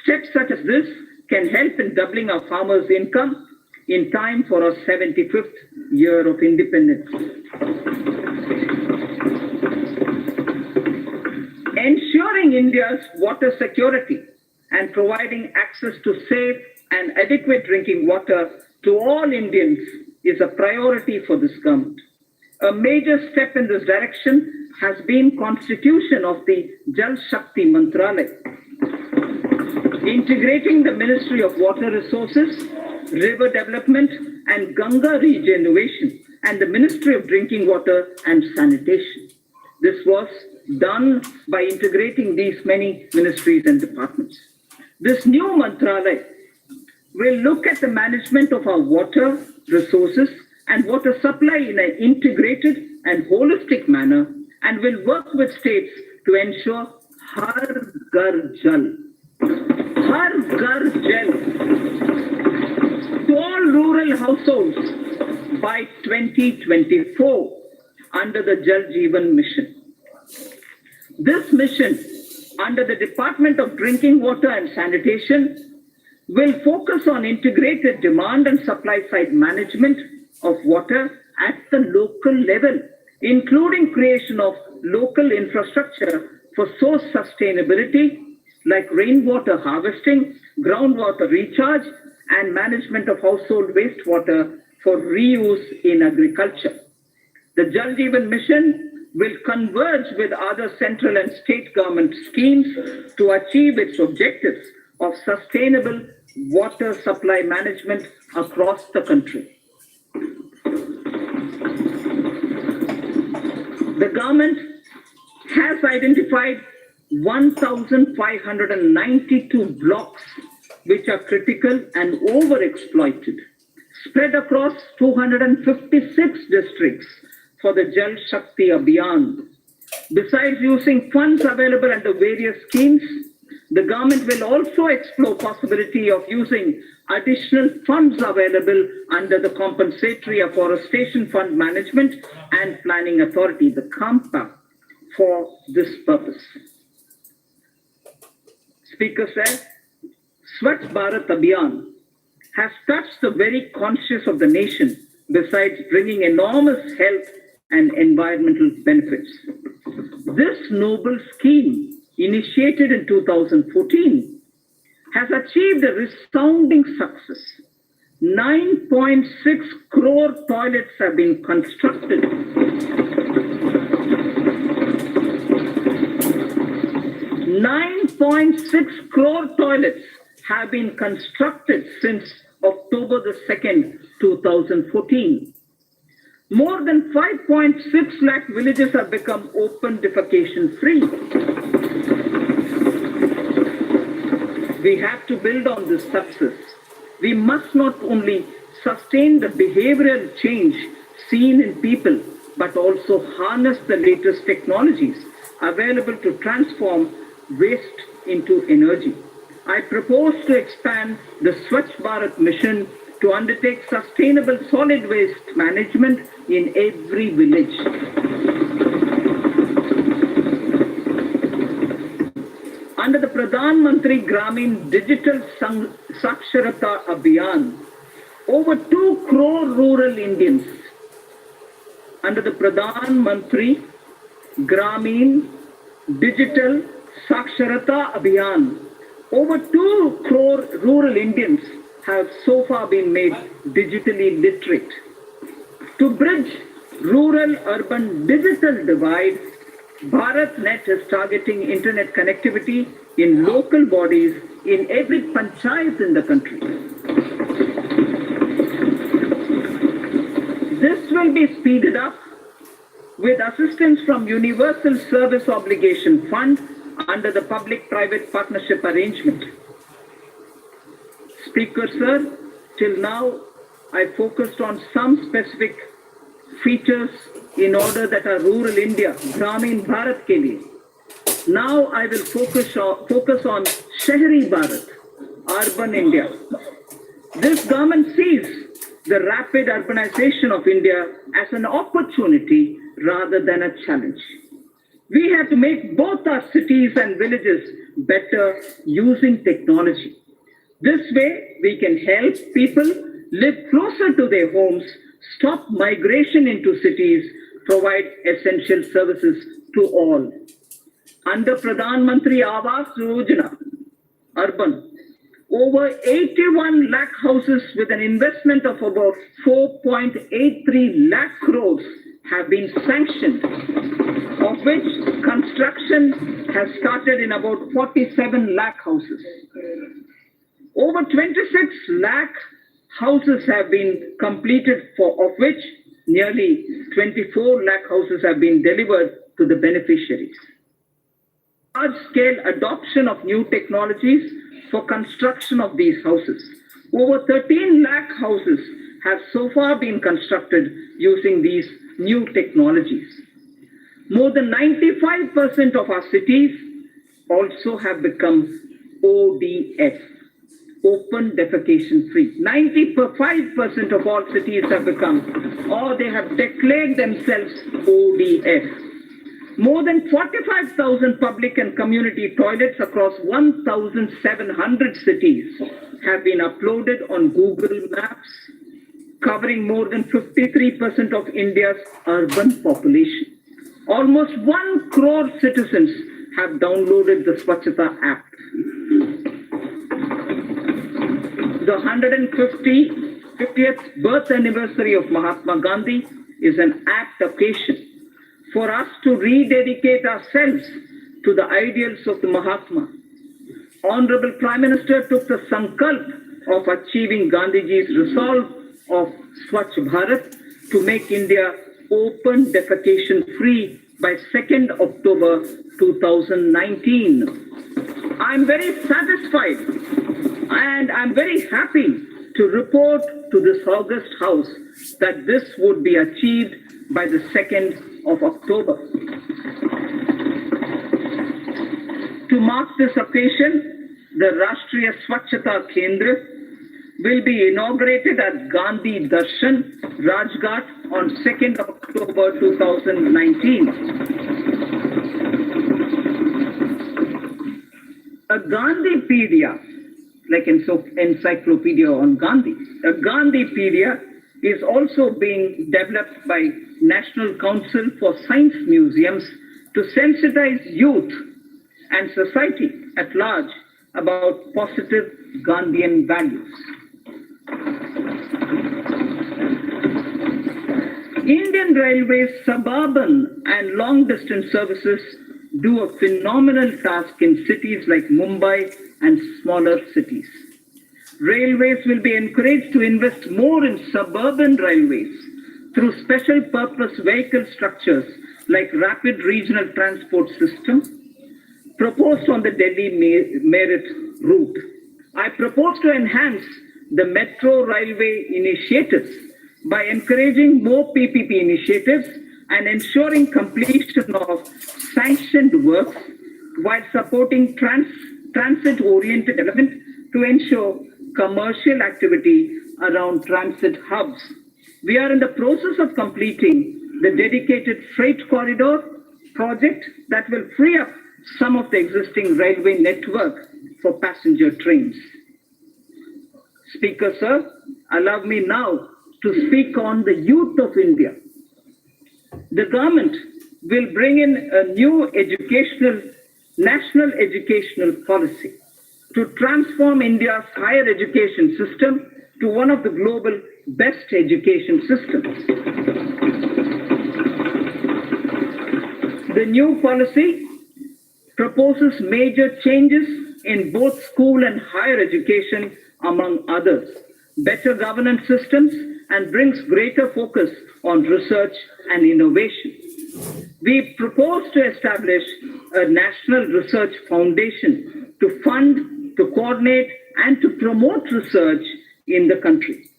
Steps such as this can help in doubling our farmers' income in time for our 75th year of independence. Ensuring India's water security and providing access to safe and adequate drinking water to all Indians is a priority for this government. A major step in this direction has been constitution of the Jal Shakti Mantralaya, integrating the Ministry of Water Resources, River Development and Ganga Regeneration and the Ministry of Drinking Water and Sanitation. This was done by integrating these many ministries and departments. This new Mantralaya will look at the management of our water resources and water supply in an integrated and holistic manner and will work with states to ensure Har Ghar Jal. Har Ghar Jal to all rural households by 2024 under the Jal Jeevan Mission. This mission under the Department of Drinking Water and Sanitation will focus on integrated demand and supply side management of water at the local level, including creation of local infrastructure for source sustainability like rainwater harvesting, groundwater recharge, and management of household wastewater for reuse in agriculture. The Jal Jeevan Mission will converge with other central and state government schemes to achieve its objectives of sustainable water supply management across the country. The government has identified 1,592 blocks which are critical and overexploited, spread across 256 districts for the Jal Shakti Abhiyan. Besides using funds available under various schemes, the government will also explore possibility of using additional funds available under the Compensatory Afforestation Fund Management and Planning Authority, the CAMPA, for this purpose. Speaker said, Swachh Bharat Abhiyan has touched the very conscience of the nation, besides bringing enormous health and environmental benefits. This noble scheme, initiated in 2014, has achieved a resounding success. 9.6 crore toilets have been constructed. 9.6 crore toilets have been constructed since October the 2nd, 2014. More than 5.6 lakh villages have become open defecation free. We have to build on this success. We must not only sustain the behavioral change seen in people, but also harness the latest technologies available to transform waste into energy. I propose to expand the Swachh Bharat mission to undertake sustainable solid waste management in every village. Under the Pradhan Mantri Gramin Digital Saksharata Abhiyan, over 2 crore rural Indians under the Pradhan Mantri Gramin Digital Saksharata Abhiyan, over 2 crore rural Indians have so far been made digitally literate. To bridge rural-urban digital divide, BharatNet is targeting internet connectivity in local bodies in every panchayat in the country. This will be speeded up with assistance from Universal Service Obligation Fund under the Public-Private Partnership Arrangement. Speaker, sir, till now I focused on some specific features in order that are rural India, Gramin Bharat ke liye. Now I will focus on Shahri Bharat, urban India. This government sees the rapid urbanization of India as an opportunity rather than a challenge. We have to make both our cities and villages better using technology. This way, we can help people live closer to their homes, stop migration into cities, provide essential services to all. Under Pradhan Mantri Awas Yojana, urban, over 81 lakh houses with an investment of about 4.83 lakh crores have been sanctioned, of which construction has started in about 47 lakh houses. Over 26 lakh houses have been completed, of which nearly 24 lakh houses have been delivered to the beneficiaries. Large-scale adoption of new technologies for construction of these houses. Over 13 lakh houses have so far been constructed using these new technologies. More than 95% of our cities also have become ODF, open defecation free. 95% of all cities have become, or they have declared themselves ODF. More than 45,000 public and community toilets across 1,700 cities have been uploaded on Google Maps, covering more than 53% of India's urban population. Almost 1 crore citizens have downloaded the Swachhata app. The 150th birth anniversary of Mahatma Gandhi is an apt occasion for us to rededicate ourselves to the ideals of the Mahatma. Honorable Prime Minister took the sankalp of achieving Gandhiji's resolve of Swachh Bharat to make India open defecation free by 2nd October 2019. I'm very satisfied and I'm very happy to report to this august House that this would be achieved by the 2nd of October. To mark this occasion, the Rashtriya Swachhata Kendra will be inaugurated at Gandhi Darshan, Rajghat on 2nd October 2019. A Gandhipedia, like encyclopedia on Gandhi, a Gandhipedia is also being developed by National Council for Science Museums to sensitize youth and society at large about positive Gandhian values. Indian Railways suburban and long-distance services do a phenomenal task in cities like Mumbai and smaller cities. Railways will be encouraged to invest more in suburban railways through special purpose vehicle structures like Rapid Regional Transport System proposed on the Delhi Meerut route. I propose to enhance the metro railway initiatives by encouraging more PPP initiatives and ensuring completion of sanctioned works while supporting transit-oriented development to ensure commercial activity around transit hubs. We are in the process of completing the dedicated freight corridor project that will free up some of the existing railway network for passenger trains. Speaker, sir, allow me now to speak on the youth of India. The government will bring in a new national educational policy to transform India's higher education system to one of the global best education systems. The new policy proposes major changes in both school and higher education, among others, better governance systems, and brings greater focus on research and innovation. We propose to establish a national research foundation to fund, to coordinate, and to promote research in the country.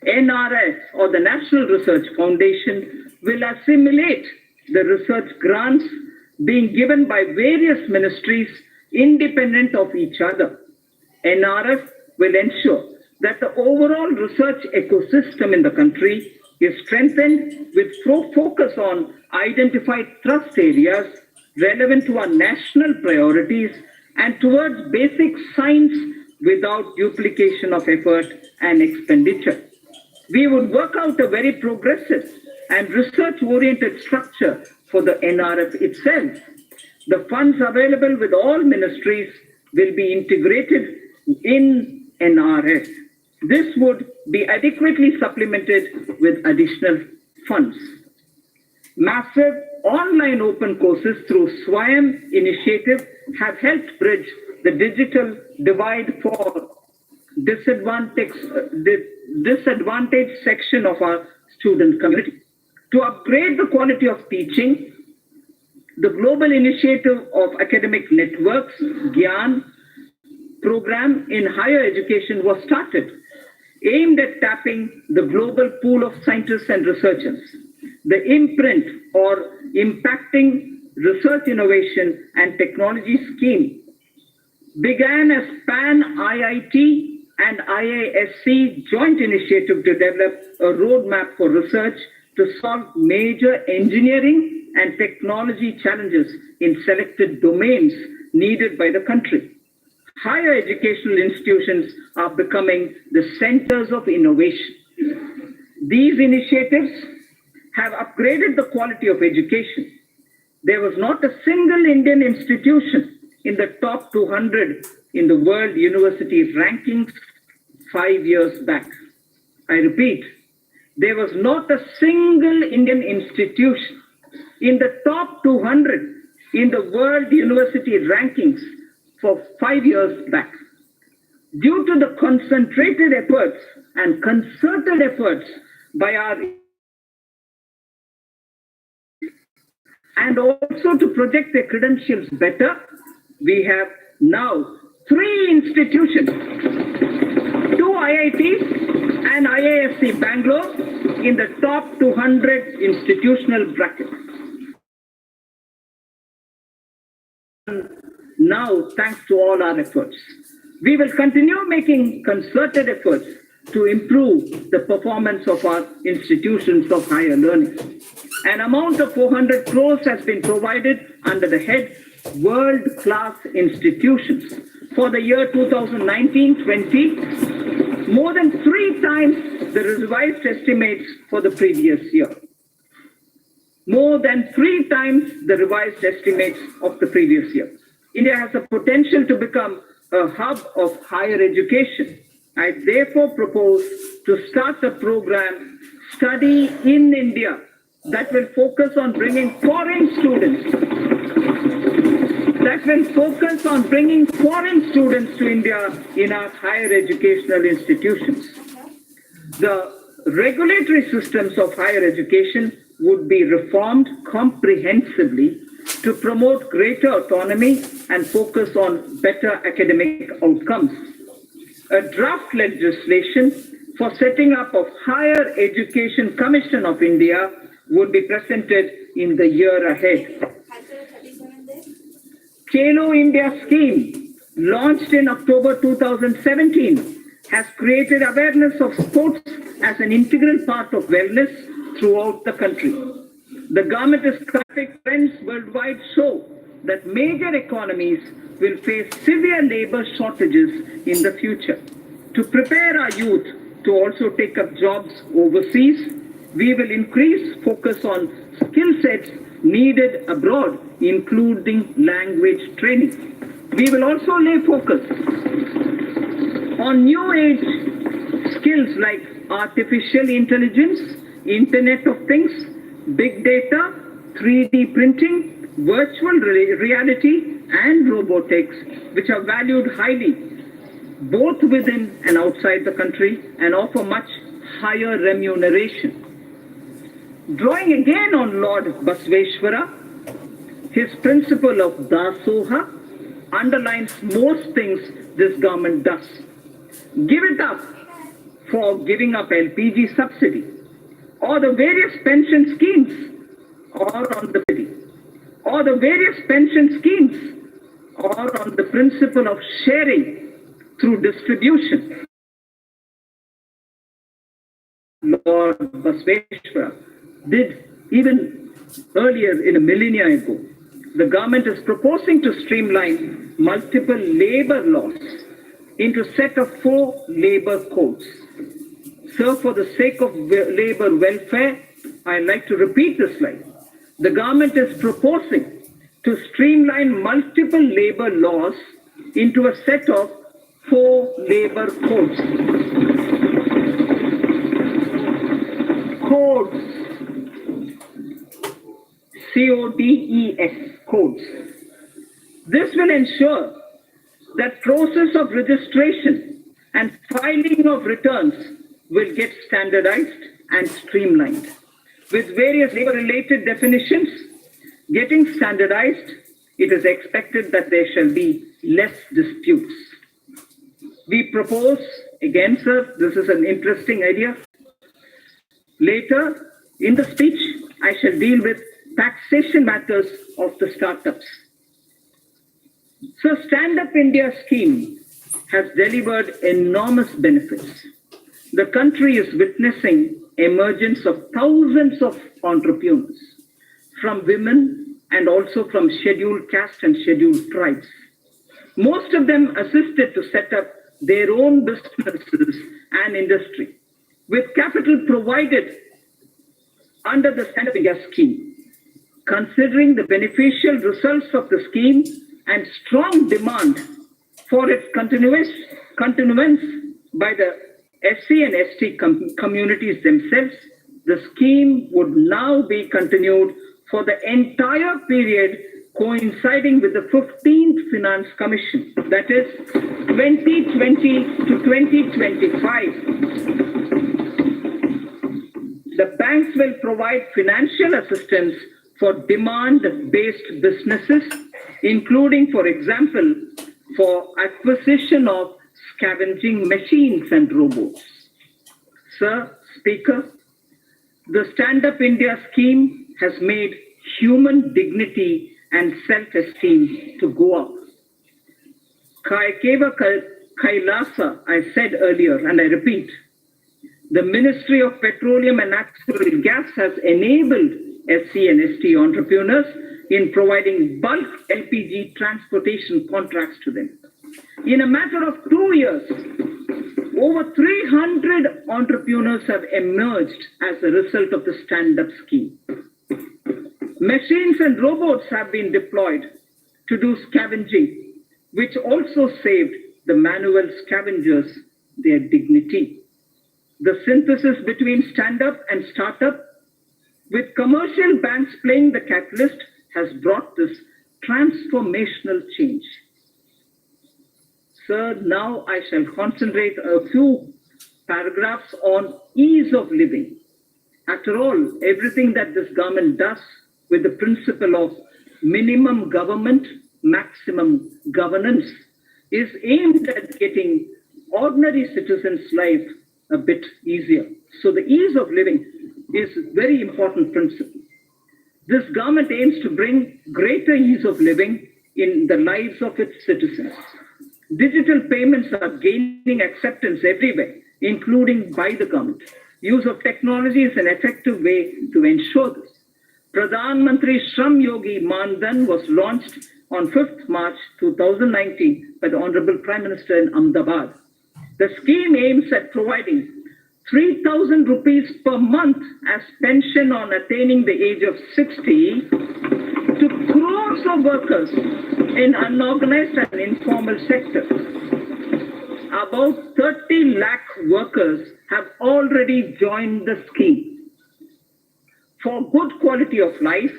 NRS, or the National Research Foundation, will assimilate the research grants being given by various ministries independent of each other. NRF will ensure that the overall research ecosystem in the country is strengthened with focus on identified thrust areas relevant to our national priorities and towards basic science without duplication of effort and expenditure. We would work out a very progressive and research-oriented structure for the NRF itself. The funds available with all ministries will be integrated in NRF. This would be adequately supplemented with additional funds. Massive online open courses through SWAYAM initiative have helped bridge the digital divide for disadvantaged section of our student community. To upgrade the quality of teaching, the Global Initiative of Academic Networks, GYAN, program in higher education was started, aimed at tapping the global pool of scientists and researchers. The imprint or impacting research innovation and technology scheme began as PAN IIT and IISc joint initiative to develop a roadmap for research to solve major engineering and technology challenges in selected domains needed by the country. Higher educational institutions are becoming the centers of innovation. These initiatives have upgraded the quality of education. There was not a single Indian institution in the top 200 in the World University Rankings 5 years back. I repeat, there was not a single Indian institution in the top 200 in the World University Rankings for 5 years back. Due to the concentrated efforts and concerted efforts by our and also to project their credentials better, we have now 3 institutions, 2 IITs and IISc Bangalore in the top 200 institutional bracket. Now, thanks to all our efforts, we will continue making concerted efforts to improve the performance of our institutions of higher learning. An amount of 400 crores has been provided under the head World-Class Institutions for the year 2019-20, more than 3 times the revised estimates for the previous year. More than 3 times the revised estimates of the previous year. India has the potential to become a hub of higher education. I therefore propose to start a program, Study in India, that will focus on bringing foreign students to India in our higher educational institutions. The regulatory systems of higher education would be reformed comprehensively to promote greater autonomy and focus on better academic outcomes. A draft legislation for setting up of Higher Education Commission of India would be presented in the year ahead. Khelo India scheme, launched in October 2017, has created awareness of sports as an integral part of wellness throughout the country. The government is traffic trends worldwide show that major economies will face severe labor shortages in the future. To prepare our youth to also take up jobs overseas, we will increase focus on skill sets needed abroad, including language training. We will also lay focus on new age skills like artificial intelligence, Internet of Things, big data, 3D printing, virtual reality, and robotics, which are valued highly, both within and outside the country, and offer much higher remuneration. Drawing again on Lord Basveshwara, his principle of Dasoha underlines most things this government does. give it up for giving up LPG subsidy, or the various pension schemes or on the principle of sharing through distribution. Lord Basveshwara did even earlier in a millennia ago. The government is proposing to streamline multiple labor laws into a set of 4 labor codes. So for the sake of labor welfare, I'd like to repeat this slide. The government is proposing to streamline multiple labor laws into a set of 4 labor codes. CODES, codes. This will ensure that process of registration and filing of returns will get standardized and streamlined. With various labor-related definitions getting standardized, it is expected that there shall be less disputes. We propose, again, sir, this is an interesting idea. Later in the speech, I shall deal with taxation matters of the startups. So Stand Up India scheme has delivered enormous benefits. The country is witnessing emergence of thousands of entrepreneurs from women and also from scheduled caste and scheduled tribes. Most of them assisted to set up their own businesses and industry with capital provided under the Stand Up India scheme. Considering the beneficial results of the scheme and strong demand for its continuance by the SC and ST communities themselves, the scheme would now be continued for the entire period coinciding with the 15th Finance Commission, that is 2020 to 2025. The banks will provide financial assistance for demand-based businesses, including, for example, for acquisition of scavenging machines and robots. Sir, Speaker, the Stand Up India scheme has made human dignity and self-esteem to go up. Kaiva Kailasa, I said earlier, and I repeat, the Ministry of Petroleum and Natural Gas has enabled SC and ST entrepreneurs in providing bulk LPG transportation contracts to them. In a matter of 2 years, over 300 entrepreneurs have emerged as a result of the stand-up scheme. Machines and robots have been deployed to do scavenging, which also saved the manual scavengers their dignity. The synthesis between stand-up and start-up, with commercial banks playing the catalyst, has brought this transformational change. Sir, now I shall concentrate a few paragraphs on ease of living. After all, everything that this government does with the principle of minimum government, maximum governance is aimed at getting ordinary citizens' life a bit easier. So the ease of living is a very important principle. This government aims to bring greater ease of living in the lives of its citizens. Digital payments are gaining acceptance everywhere, including by the government. Use of technology is an effective way to ensure this. Pradhan Mantri Shram Yogi Man Dhan was launched on 5th March 2019 by the Honorable Prime Minister in Ahmedabad. The scheme aims at providing 3,000 rupees per month as pension on attaining the age of 60 to crores of workers in unorganized and informal sectors. About 30 lakh workers have already joined the scheme. For good quality of life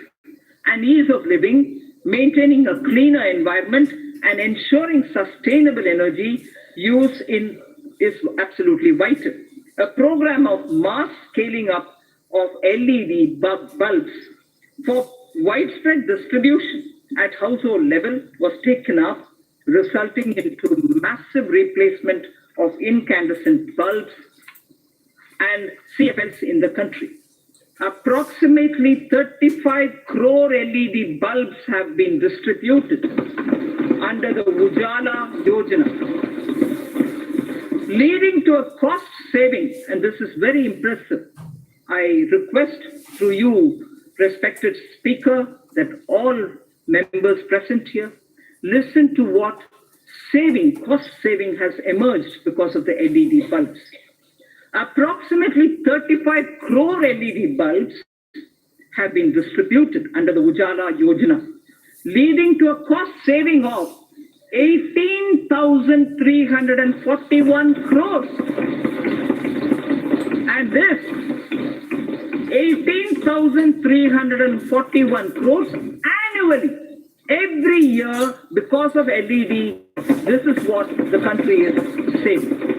and ease of living, maintaining a cleaner environment and ensuring sustainable energy use is absolutely vital. A program of mass scaling up of LED bulbs for widespread distribution at household level was taken up, resulting into massive replacement of incandescent bulbs and CFLs in the country. Approximately 35 crore LED bulbs have been distributed under the Ujala Yojana, leading to a cost saving, and this is very impressive. I request through you, respected Speaker, that all members present here listen to what cost saving has emerged because of the LED bulbs. Approximately 35 crore LED bulbs have been distributed under the Ujala Yojana, leading to a cost saving of 18,341 crores. And this 18,341 crores annually, every year, because of LED, this is what the country is saving.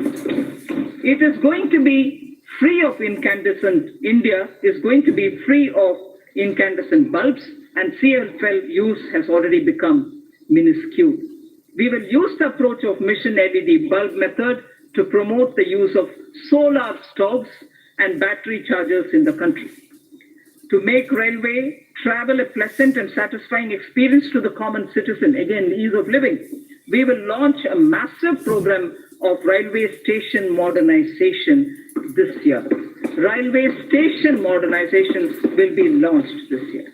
It is going to be free of incandescent, India is going to be free of incandescent bulbs, and CFL use has already become minuscule. We will use the approach of mission LED bulb method to promote the use of solar stoves and battery chargers in the country. To make railway travel a pleasant and satisfying experience to the common citizen, again, ease of living, we will launch a massive program of railway station modernization this year. Railway station modernization will be launched this year.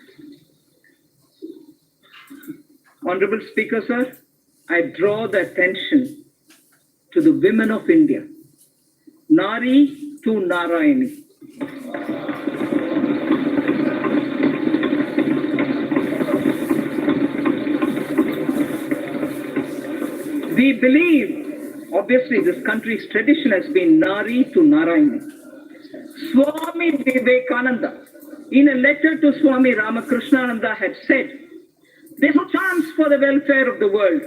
Honorable Speaker, sir, I draw the attention to the women of India, Nari to Narayani. We believe, obviously, this country's tradition has been Nari to Narayani. Swami Vivekananda, in a letter to Swami Ramakrishnananda, had said, "There's no chance for the welfare of the world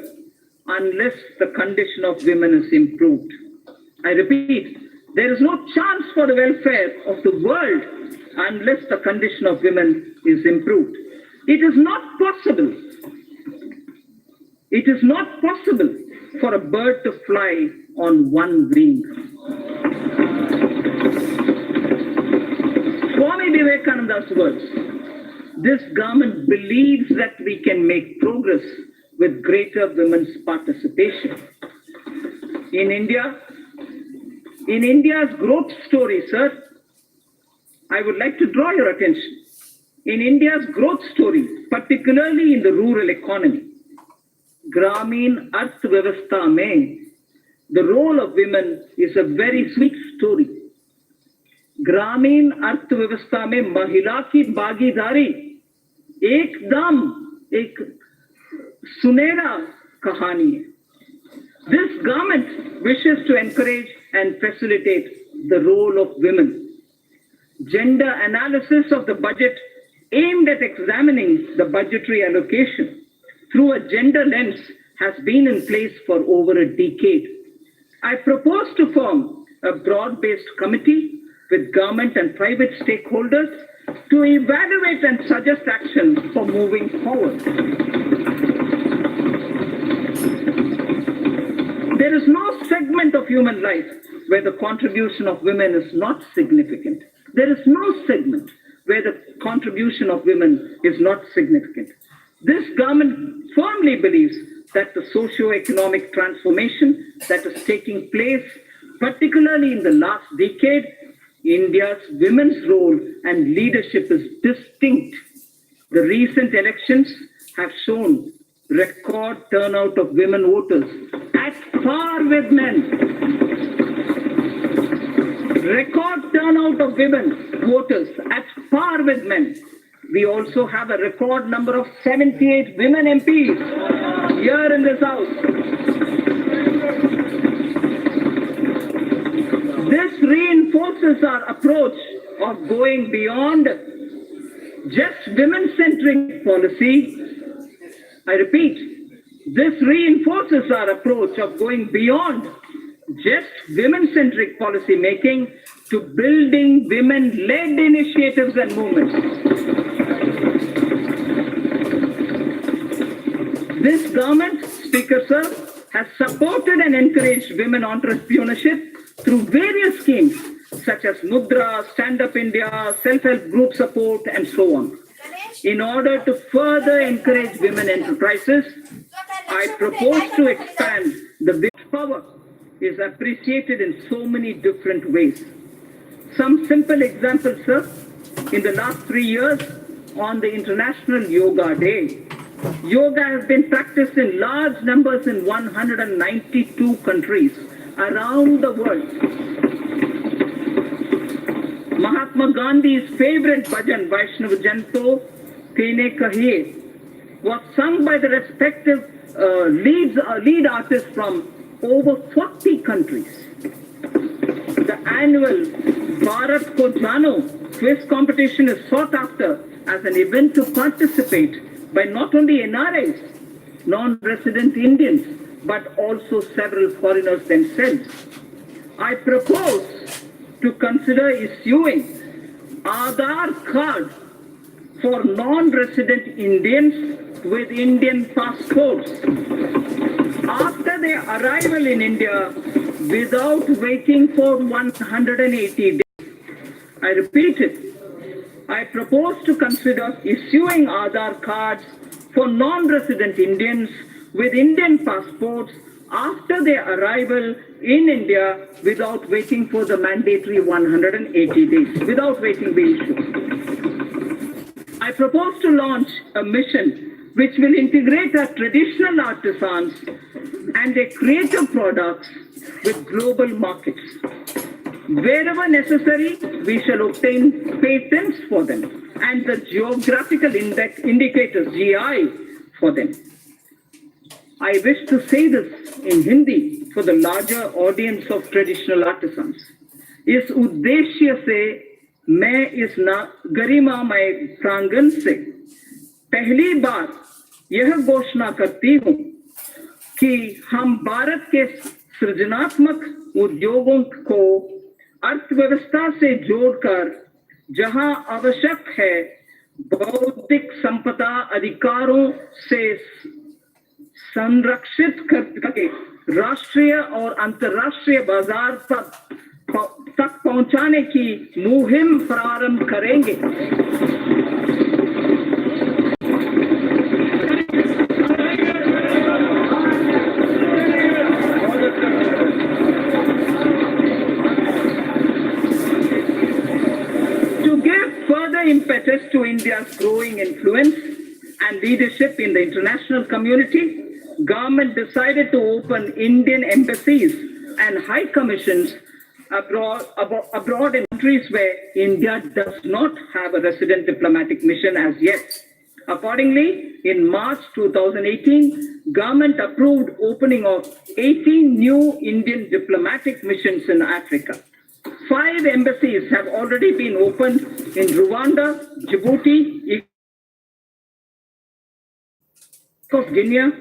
unless the condition of women is improved." I repeat, there is no chance for the welfare of the world unless the condition of women is improved. It is not possible. It is not possible for a bird to fly on one wing. Swami Vivekananda's words. This government believes that we can make progress with greater women's participation. In India's growth story, sir, I would like to draw your attention. In India's growth story, particularly in the rural economy, Gramin Arthvyavastha mein, the role of women is a very sweet story. ग्रामीण अर्थव्यवस्था में महिला की भागीदारी एकदम एक सुनहरा कहानी है. This government wishes to encourage and facilitate the role of women. Gender analysis of the budget aimed at examining the budgetary allocation through a gender lens has been in place for over a decade. I propose to form a broad-based committee with government and private stakeholders to evaluate and suggest action for moving forward. There is no segment of human life where the contribution of women is not significant. There is no segment where the contribution of women is not significant. This government firmly believes that the socio-economic transformation that is taking place, particularly in the last decade, India's women's role and leadership is distinct. The recent elections have shown record turnout of women voters at par with men. Record turnout of women voters at par with men. We also have a record number of 78 women MPs here in this house. This reinforces our approach of going beyond just women-centric policy. I repeat, this reinforces our approach of going beyond just women-centric policy making to building women-led initiatives and movements. This government, Speaker Sir, has supported and encouraged women entrepreneurship through various schemes such as Mudra, Stand Up India, self-help group support, and so on. In order to further encourage women enterprises, I propose to expand the women's power is appreciated in so many different ways. Some simple examples, sir. In the last 3 years, on the International Yoga Day, yoga has been practiced in large numbers in 192 countries around the world. Mahatma Gandhi's favorite bhajan, Vaishnav Janto Tene Kahiye, was sung by the respective lead artists from over 40 countries. The annual Bharat Ko Jano quiz competition is sought after as an event to participate by not only NRIs, non-resident Indians, but also several foreigners themselves. I propose to consider issuing Aadhaar card for non-resident Indians with Indian passports after their arrival in India without waiting for 180 days. I repeat it. I propose to consider issuing Aadhaar cards for non-resident Indians with Indian passports after their arrival in India without waiting for the mandatory 180 days, without waiting the issue. I propose to launch a mission which will integrate our traditional artisans and their creative products with global markets. Wherever necessary, we shall obtain patents for them and the geographical indicators, GI, for them. I wish to say this in Hindi for the larger audience of traditional artisans. इस उद्देश्य से मैं इस गरिमामय प्रांगण से पहली बार यह घोषणा करती हूँ कि हम भारत के सृजनात्मक उद्योगों को अर्थव्यवस्था से जोड़कर जहां आवश्यक है बौद्धिक संपदा अधिकारों से संरक्षित करके राष्ट्रीय और अंतर्राष्ट्रीय बाजार तक पहुंचाने की मुहिम प्रारंभ करेंगे। Impetus to India's growing influence and leadership in the international community, government decided to open Indian embassies and high commissions abroad in countries where India does not have a resident diplomatic mission as yet. Accordingly, in March 2018, government approved opening of 18 new Indian diplomatic missions in Africa. 5 embassies have already been opened in Rwanda, Djibouti, Guinea,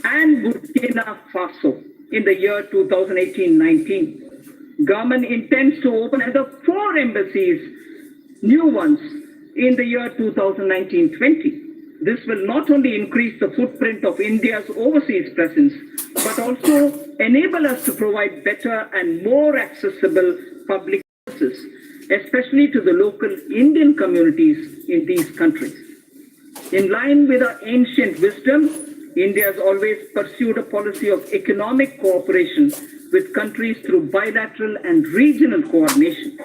and Burkina Faso in the year 2018-19. Government intends to open another 4 embassies, new ones, in the year 2019-20. This will not only increase the footprint of India's overseas presence, but also enable us to provide better and more accessible public services, especially to the local Indian communities in these countries. In line with our ancient wisdom, India has always pursued a policy of economic cooperation with countries through bilateral and regional coordination.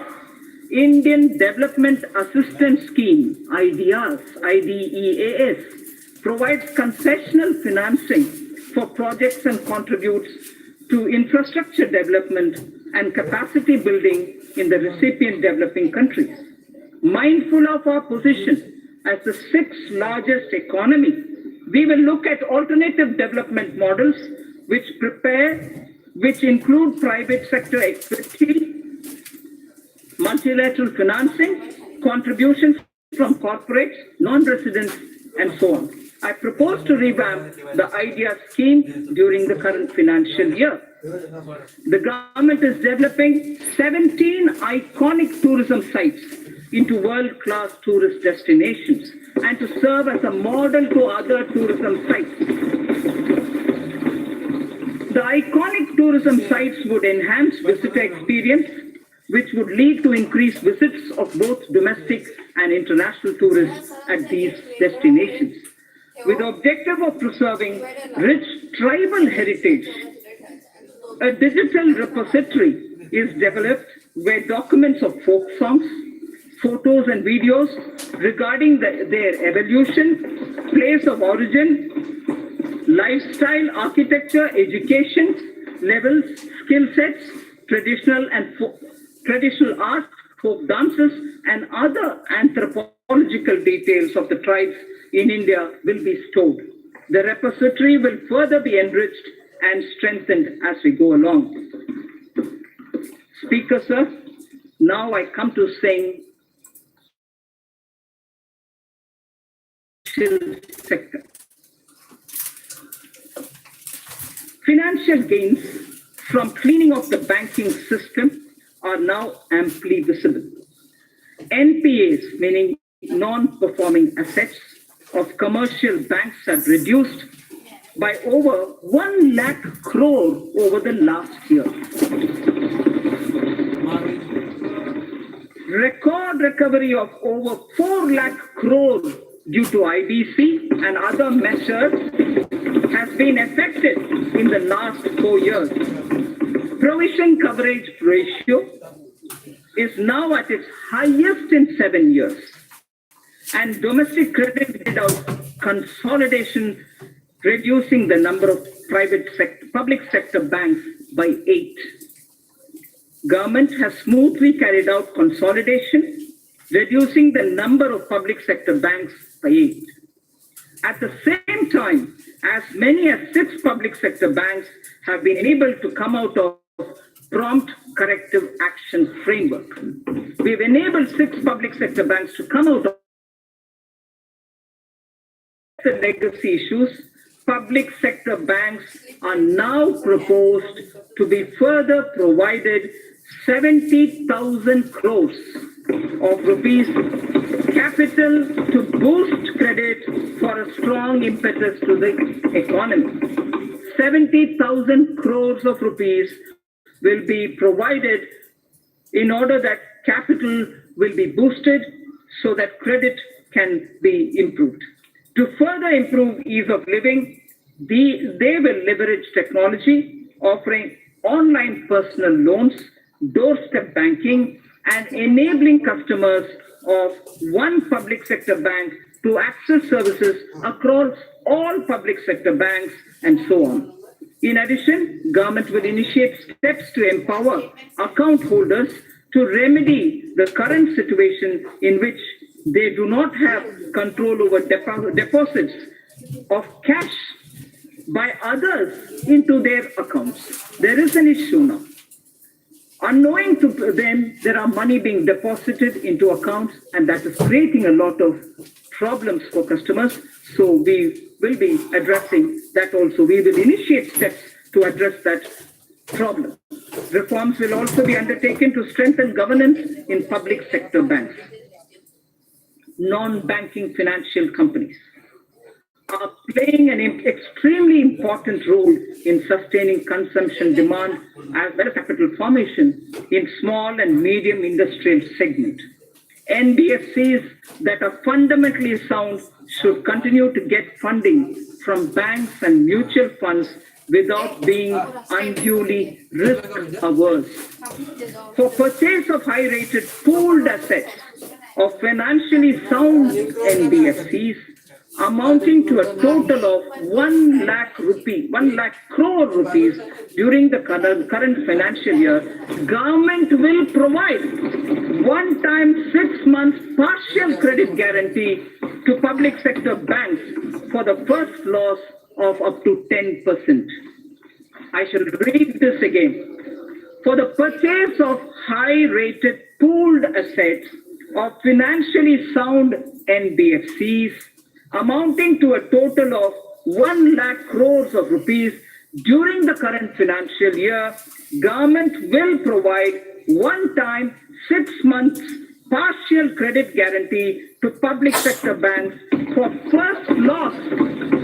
Indian Development Assistance Scheme, IDEAS, provides concessional financing for projects and contributes to infrastructure development and capacity building in the recipient developing countries. Mindful of our position as the 6th largest economy, we will look at alternative development models which include private sector equity, multilateral financing, contributions from corporates, non-residents, and so on. I propose to revamp the IDEA scheme during the current financial year. The government is developing 17 iconic tourism sites into world-class tourist destinations and to serve as a model to other tourism sites. The iconic tourism sites would enhance visitor experience, which would lead to increased visits of both domestic and international tourists at these destinations. With the objective of preserving rich tribal heritage, a digital repository is developed where documents of folk songs, photos and videos regarding their evolution, place of origin, lifestyle, architecture, education levels, skill sets, traditional art, folk dances, and other anthropological details of the tribes in India will be stored. The repository will further be enriched and strengthened as we go along. Speaker, sir, now I come to saying sector. Financial gains from cleaning of the banking system are now amply visible. NPAs, meaning non-performing assets of commercial banks, have reduced by over 1 lakh crore over the last year. Record recovery of over 4 lakh crore due to IBC and other measures has been effected in the last 4 years. Provision coverage ratio is now at its highest in 7 years. And domestic credit without consolidation, reducing the number of public sector banks by 8. Government has smoothly carried out consolidation, reducing the number of public sector banks by 8. At the same time, as many as 6 public sector banks have been able to come out of prompt corrective action framework. We've enabled 6 public sector banks to come out of the legacy issues. Public sector banks are now proposed to be further provided 70,000 crores of rupees capital to boost credit for a strong impetus to the economy. 70,000 crores of rupees will be provided in order that capital will be boosted so that credit can be improved. To further improve ease of living, they will leverage technology, offering online personal loans, doorstep banking, and enabling customers of one public sector bank to access services across all public sector banks and so on. In addition, government will initiate steps to empower account holders to remedy the current situation in which they do not have control over deposits of cash by others into their accounts. There is an issue now. Unknowing to them, there are money being deposited into accounts, and that is creating a lot of problems for customers. So we will be addressing that also. We will initiate steps to address that problem. Reforms will also be undertaken to strengthen governance in public sector banks. Non-banking financial companies are playing an extremely important role in sustaining consumption demand as well as capital formation in small and medium industrial segment. NBFCs that are fundamentally sound should continue to get funding from banks and mutual funds without being unduly risk-averse. For purchase of high-rated pooled assets of financially sound NBFCs amounting to a total of 1 lakh crore rupees during the current financial year, government will provide one-time 6 months partial credit guarantee to public sector banks for the first loss of up to 10%. I shall read this again. For the purchase of high-rated pooled assets of financially sound NBFCs amounting to a total of 1 lakh crores of rupees during the current financial year, government will provide one-time 6 months partial credit guarantee to public sector banks for first loss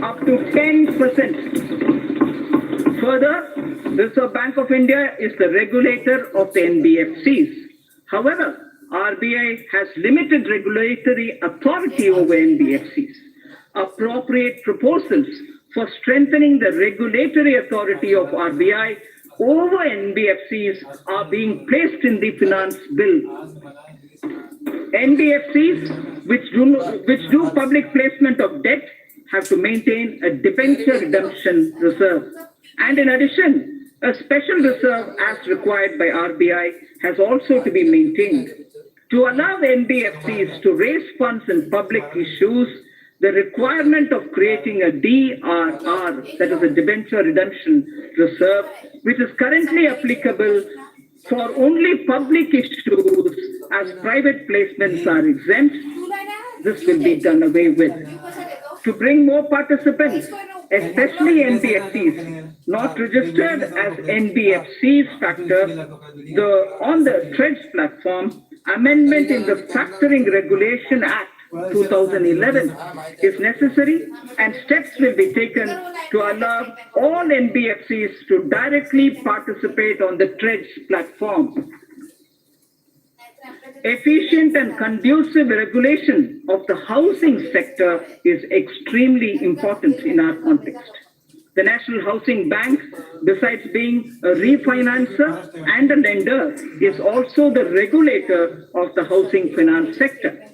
up to 10%. Further, Reserve Bank of India is the regulator of the NBFCs. However, RBI has limited regulatory authority over NBFCs. Appropriate proposals for strengthening the regulatory authority of RBI over NBFCs are being placed in the finance bill. NBFCs which do public placement of debt have to maintain a debenture redemption reserve. And in addition, a special reserve as required by RBI has also to be maintained. To allow NBFCs to raise funds in public issues, the requirement of creating a DRR, that is a debenture redemption reserve, which is currently applicable for only public issues as private placements are exempt, this will be done away with. To bring more participants, especially NBFCs, not registered as NBFCs factor, on the TREDS platform, amendment in the Factoring Regulation Act 2011 is necessary, and steps will be taken to allow all NBFCs to directly participate on the TREDS platform. Efficient and conducive regulation of the housing sector is extremely important in our context. The National Housing Bank, besides being a refinancer and a lender, is also the regulator of the housing finance sector.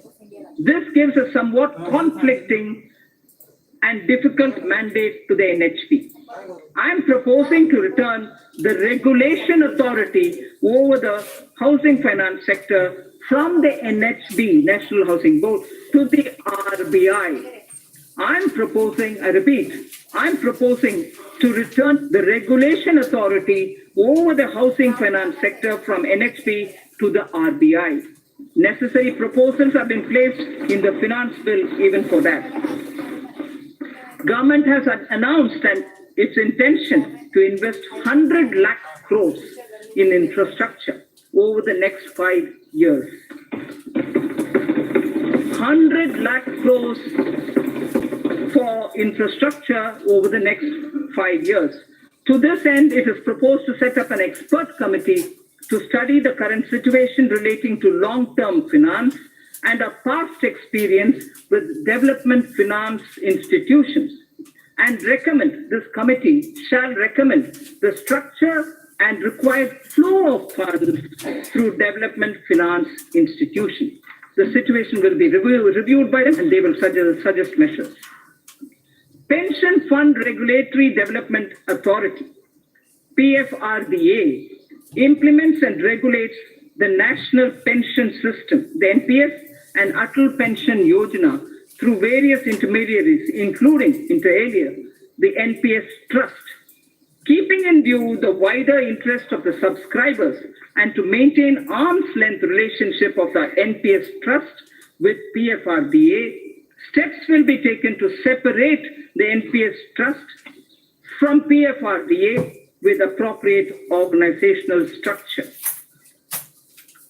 This gives a somewhat conflicting and difficult mandate to the NHB. I am proposing to return the regulation authority over the housing finance sector from the NHB, National Housing Board, to the RBI. I'm proposing to return the regulation authority over the housing finance sector from NHB to the RBI. Necessary proposals have been placed in the finance bill even for that. Government has announced its intention to invest 100 lakh crores in infrastructure over the next 5 years. 100 lakh crores for infrastructure over the next 5 years. To this end, it is proposed to set up an expert committee to study the current situation relating to long-term finance and a past experience with development finance institutions, and this committee shall recommend the structure and required flow of funds through development finance institutions. The situation will be reviewed by them, and they will suggest measures. Pension Fund Regulatory Development Authority, PFRDA, implements and regulates the National Pension System, the NPS, and Atal Pension Yojana through various intermediaries, including, inter alia, the NPS Trust. Keeping in view the wider interest of the subscribers and to maintain arm's length relationship of the NPS Trust with PFRDA, steps will be taken to separate the NPS Trust from PFRDA with appropriate organizational structure.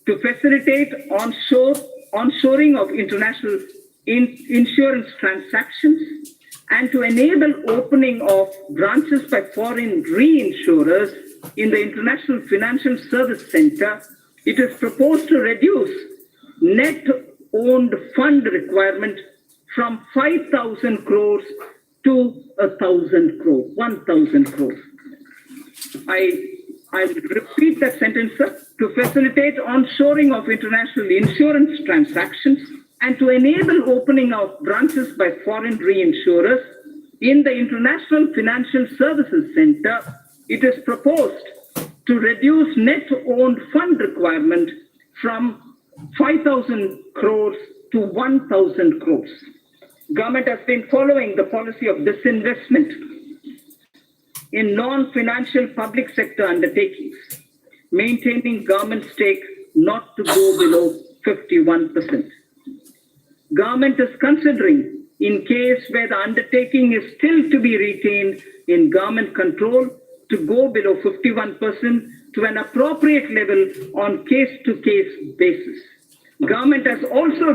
To facilitate onshoring of international insurance transactions and to enable opening of branches by foreign reinsurers in the International Financial Service Center, it is proposed to reduce net owned fund requirement from 5,000 crores to 1,000 crores, 1,000 crores. I repeat that sentence, sir. To facilitate onshoring of international insurance transactions and to enable opening of branches by foreign reinsurers in the International Financial Services Center, it is proposed to reduce net owned fund requirement from 5,000 crores to 1,000 crores. Government has been following the policy of disinvestment in non-financial public sector undertakings, maintaining government stake not to go below 51%. Government is considering, in case where the undertaking is still to be retained in government control, to go below 51% to an appropriate level on case-to-case basis. Government has also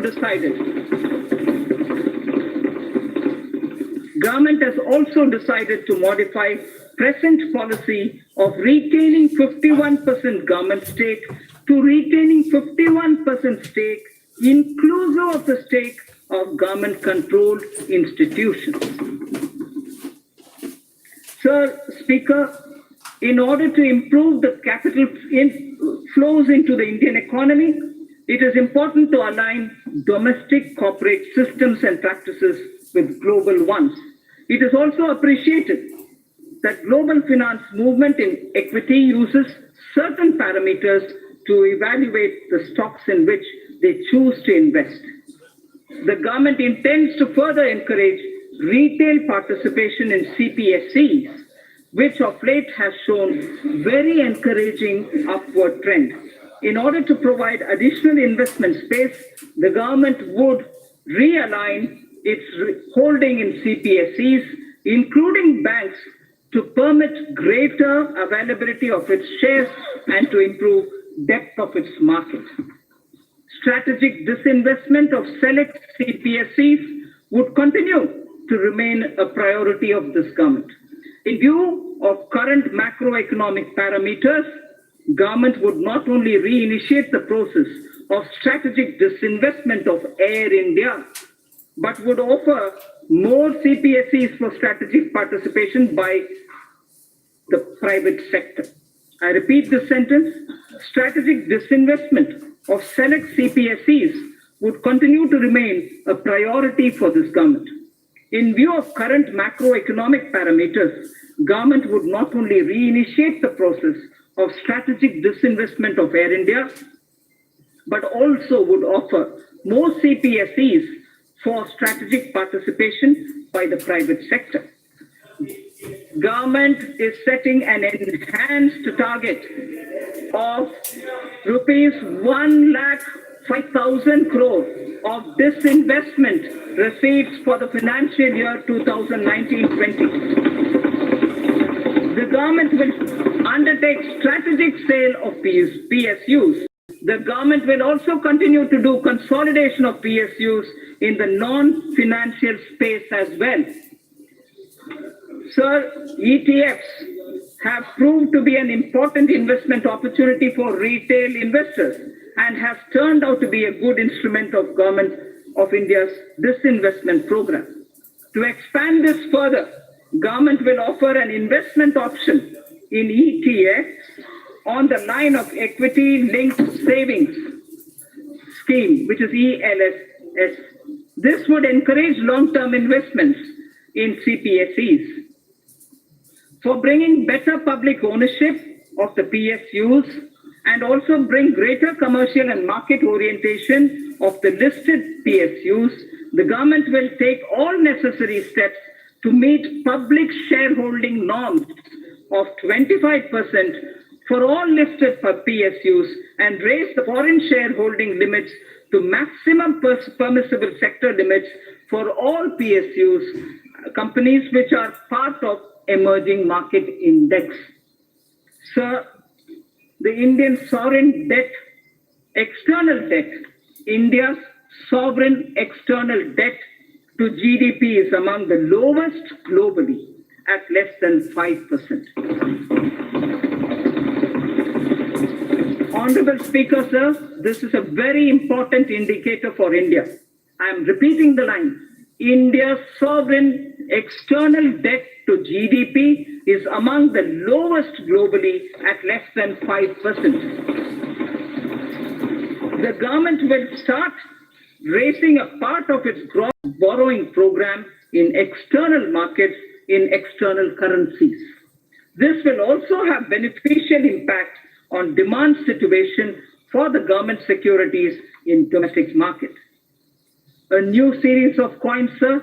decided to modify present policy of retaining 51% government stake to retaining 51% stake, inclusive of the stake of government-controlled institutions. Sir Speaker, in order to improve the capital flows into the Indian economy, it is important to align domestic corporate systems and practices with global ones. It is also appreciated that global finance movement in equity uses certain parameters to evaluate the stocks in which they choose to invest. The government intends to further encourage retail participation in CPSEs, which of late has shown very encouraging upward trend. In order to provide additional investment space, the government would realign its holding in CPSEs, including banks, to permit greater availability of its shares and to improve depth of its market. Strategic disinvestment of select CPSEs would continue to remain a priority of this government. In view of current macroeconomic parameters, government would not only reinitiate the process of strategic disinvestment of Air India, but would offer more CPSEs for strategic participation by the private sector. I repeat this sentence: strategic disinvestment of select CPSEs would continue to remain a priority for this government. In view of current macroeconomic parameters, government would not only reinitiate the process of strategic disinvestment of Air India, but also would offer more CPSEs for strategic participation by the private sector. Government is setting an enhanced target of rupees 1,05,000 crore of disinvestment receipts for the financial year 2019-20. The government will undertake strategic sale of PSUs. The government will also continue to do consolidation of PSUs in the non-financial space as well. Sir, ETFs have proved to be an important investment opportunity for retail investors and has turned out to be a good instrument of Government of India's disinvestment program. To expand this further, government will offer an investment option in ETFs on the line of equity-linked savings scheme, which is ELSS. This would encourage long-term investments in CPSEs. For bringing better public ownership of the PSUs and also bring greater commercial and market orientation of the listed PSUs, the government will take all necessary steps to meet public shareholding norms of 25% for all listed PSUs and raise the foreign shareholding limits to maximum permissible sector limits for all PSUs, companies which are part of emerging market index. Sir, the Indian sovereign debt, external debt, India's sovereign external debt to GDP is among the lowest globally at less than 5%. Honorable Speaker, sir, this is a very important indicator for India. I am repeating the line. India's sovereign external debt to GDP is among the lowest globally at less than 5%. The government will start raising a part of its gross borrowing program in external markets in external currencies. This will also have beneficial impact on demand situation for the government securities in domestic market. A new series of coins, sir,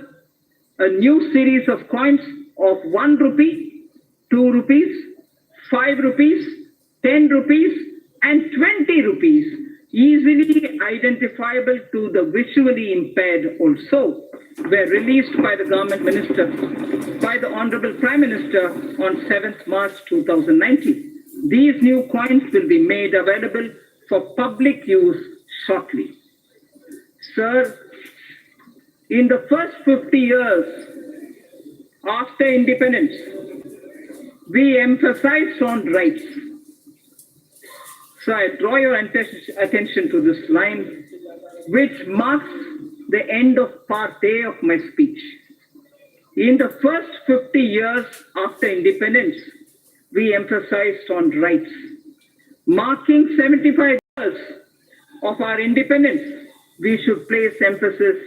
a new series of coins of 1 rupee, 2 rupees, 5 rupees, 10 rupees, and 20 rupees, easily identifiable to the visually impaired also, were released by the government minister, by the Honorable Prime Minister on 7th March 2019. These new coins will be made available for public use shortly. Sir, in the first 50 years after independence, we emphasized on rights. So I draw your attention to this line, which marks the end of part A of my speech. In the first 50 years after independence, we emphasized on rights. Marking 75 years of our independence, we should place emphasis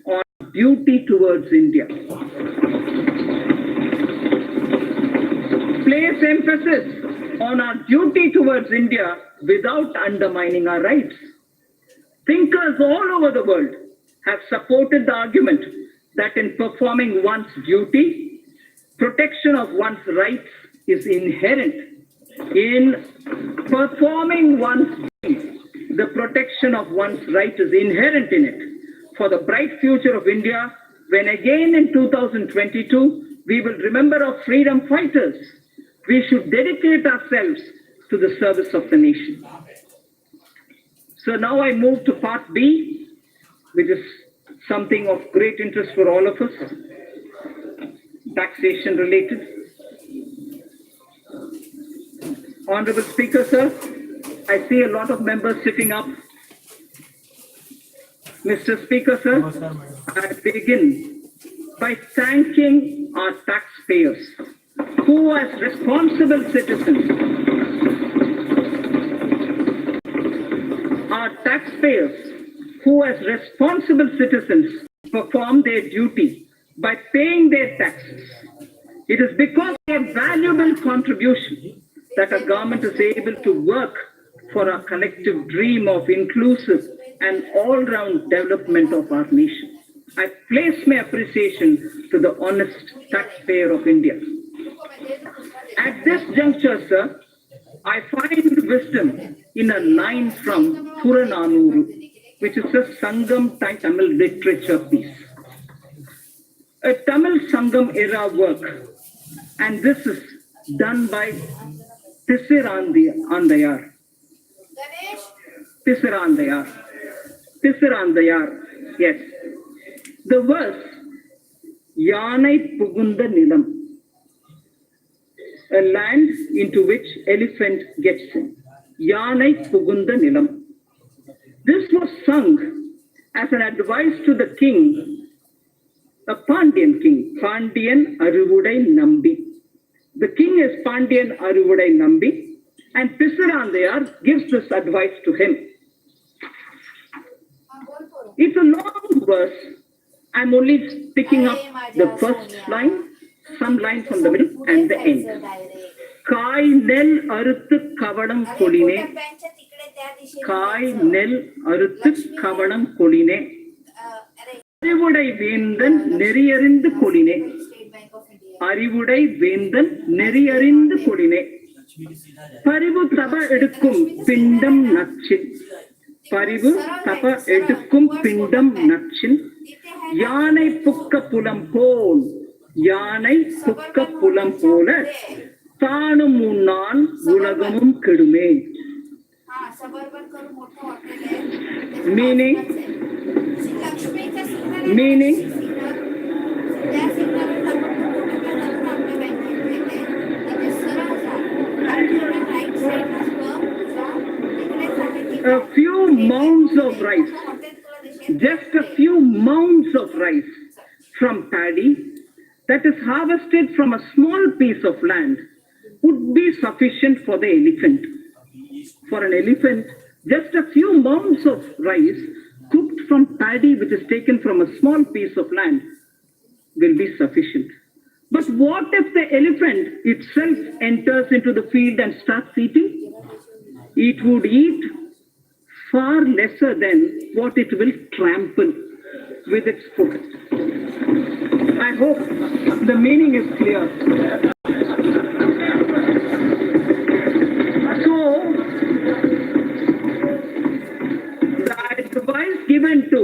on duty towards India. Place emphasis on our duty towards India without undermining our rights. Thinkers all over the world have supported the argument that in performing one's duty, protection of one's rights is inherent. In performing one's duty, the protection of one's right is inherent in it. For the bright future of India, when again in 2022, we will remember our freedom fighters, we should dedicate ourselves to the service of the nation. So now I move to part B, which is something of great interest for all of us, taxation related. Honorable Speaker, sir, I see a lot of members sitting up. Mr. Speaker, sir, I begin by thanking our taxpayers who, as responsible citizens, perform their duty by paying their taxes. It is because of their valuable contribution that our government is able to work for our collective dream of inclusive and all-round development of our nation. I place my appreciation to the honest taxpayer of India. At this juncture, sir, I find wisdom in a line from Purananuru, which is a Sangam Tamil literature piece. A Tamil Sangam era work, and this is done by Tisirandayar. Tisirandayar, yes. The verse, Yanai Pugunda Nilam, a land into which elephant gets in. Yanai Pugunda Nilam. This was sung as an advice to the king, a Pandyan king, Pandyan Aruvudai Nambi. The king is Pandyan Aruvudai Nambi, and Tisirandayar gives this advice to him. It's a long verse. I'm only picking up the first line, some lines from the middle, and the end. Kai nel aruthu kavanam koline. Kai nel aruthu kavanam koline. Arivudai vendan neriyarindhu koline. Arivudai vendan neriyarindhu koline. Parivu tapa edukkum pindam natchin. Parivu tapa edukkum pindam natchin. Yanai pukka pulam pol. Yanai pukka pulam pola. Thanum unnan ulagamum kedume. Meaning, a few mounds of rice, just a few mounds of rice from paddy that is harvested from a small piece of land would be sufficient for the elephant. For an elephant, just a few mounds of rice cooked from paddy which is taken from a small piece of land will be sufficient. But what if the elephant itself enters into the field and starts eating? It would eat far lesser than what it will trample with its foot. I hope the meaning is clear. So, the advice given to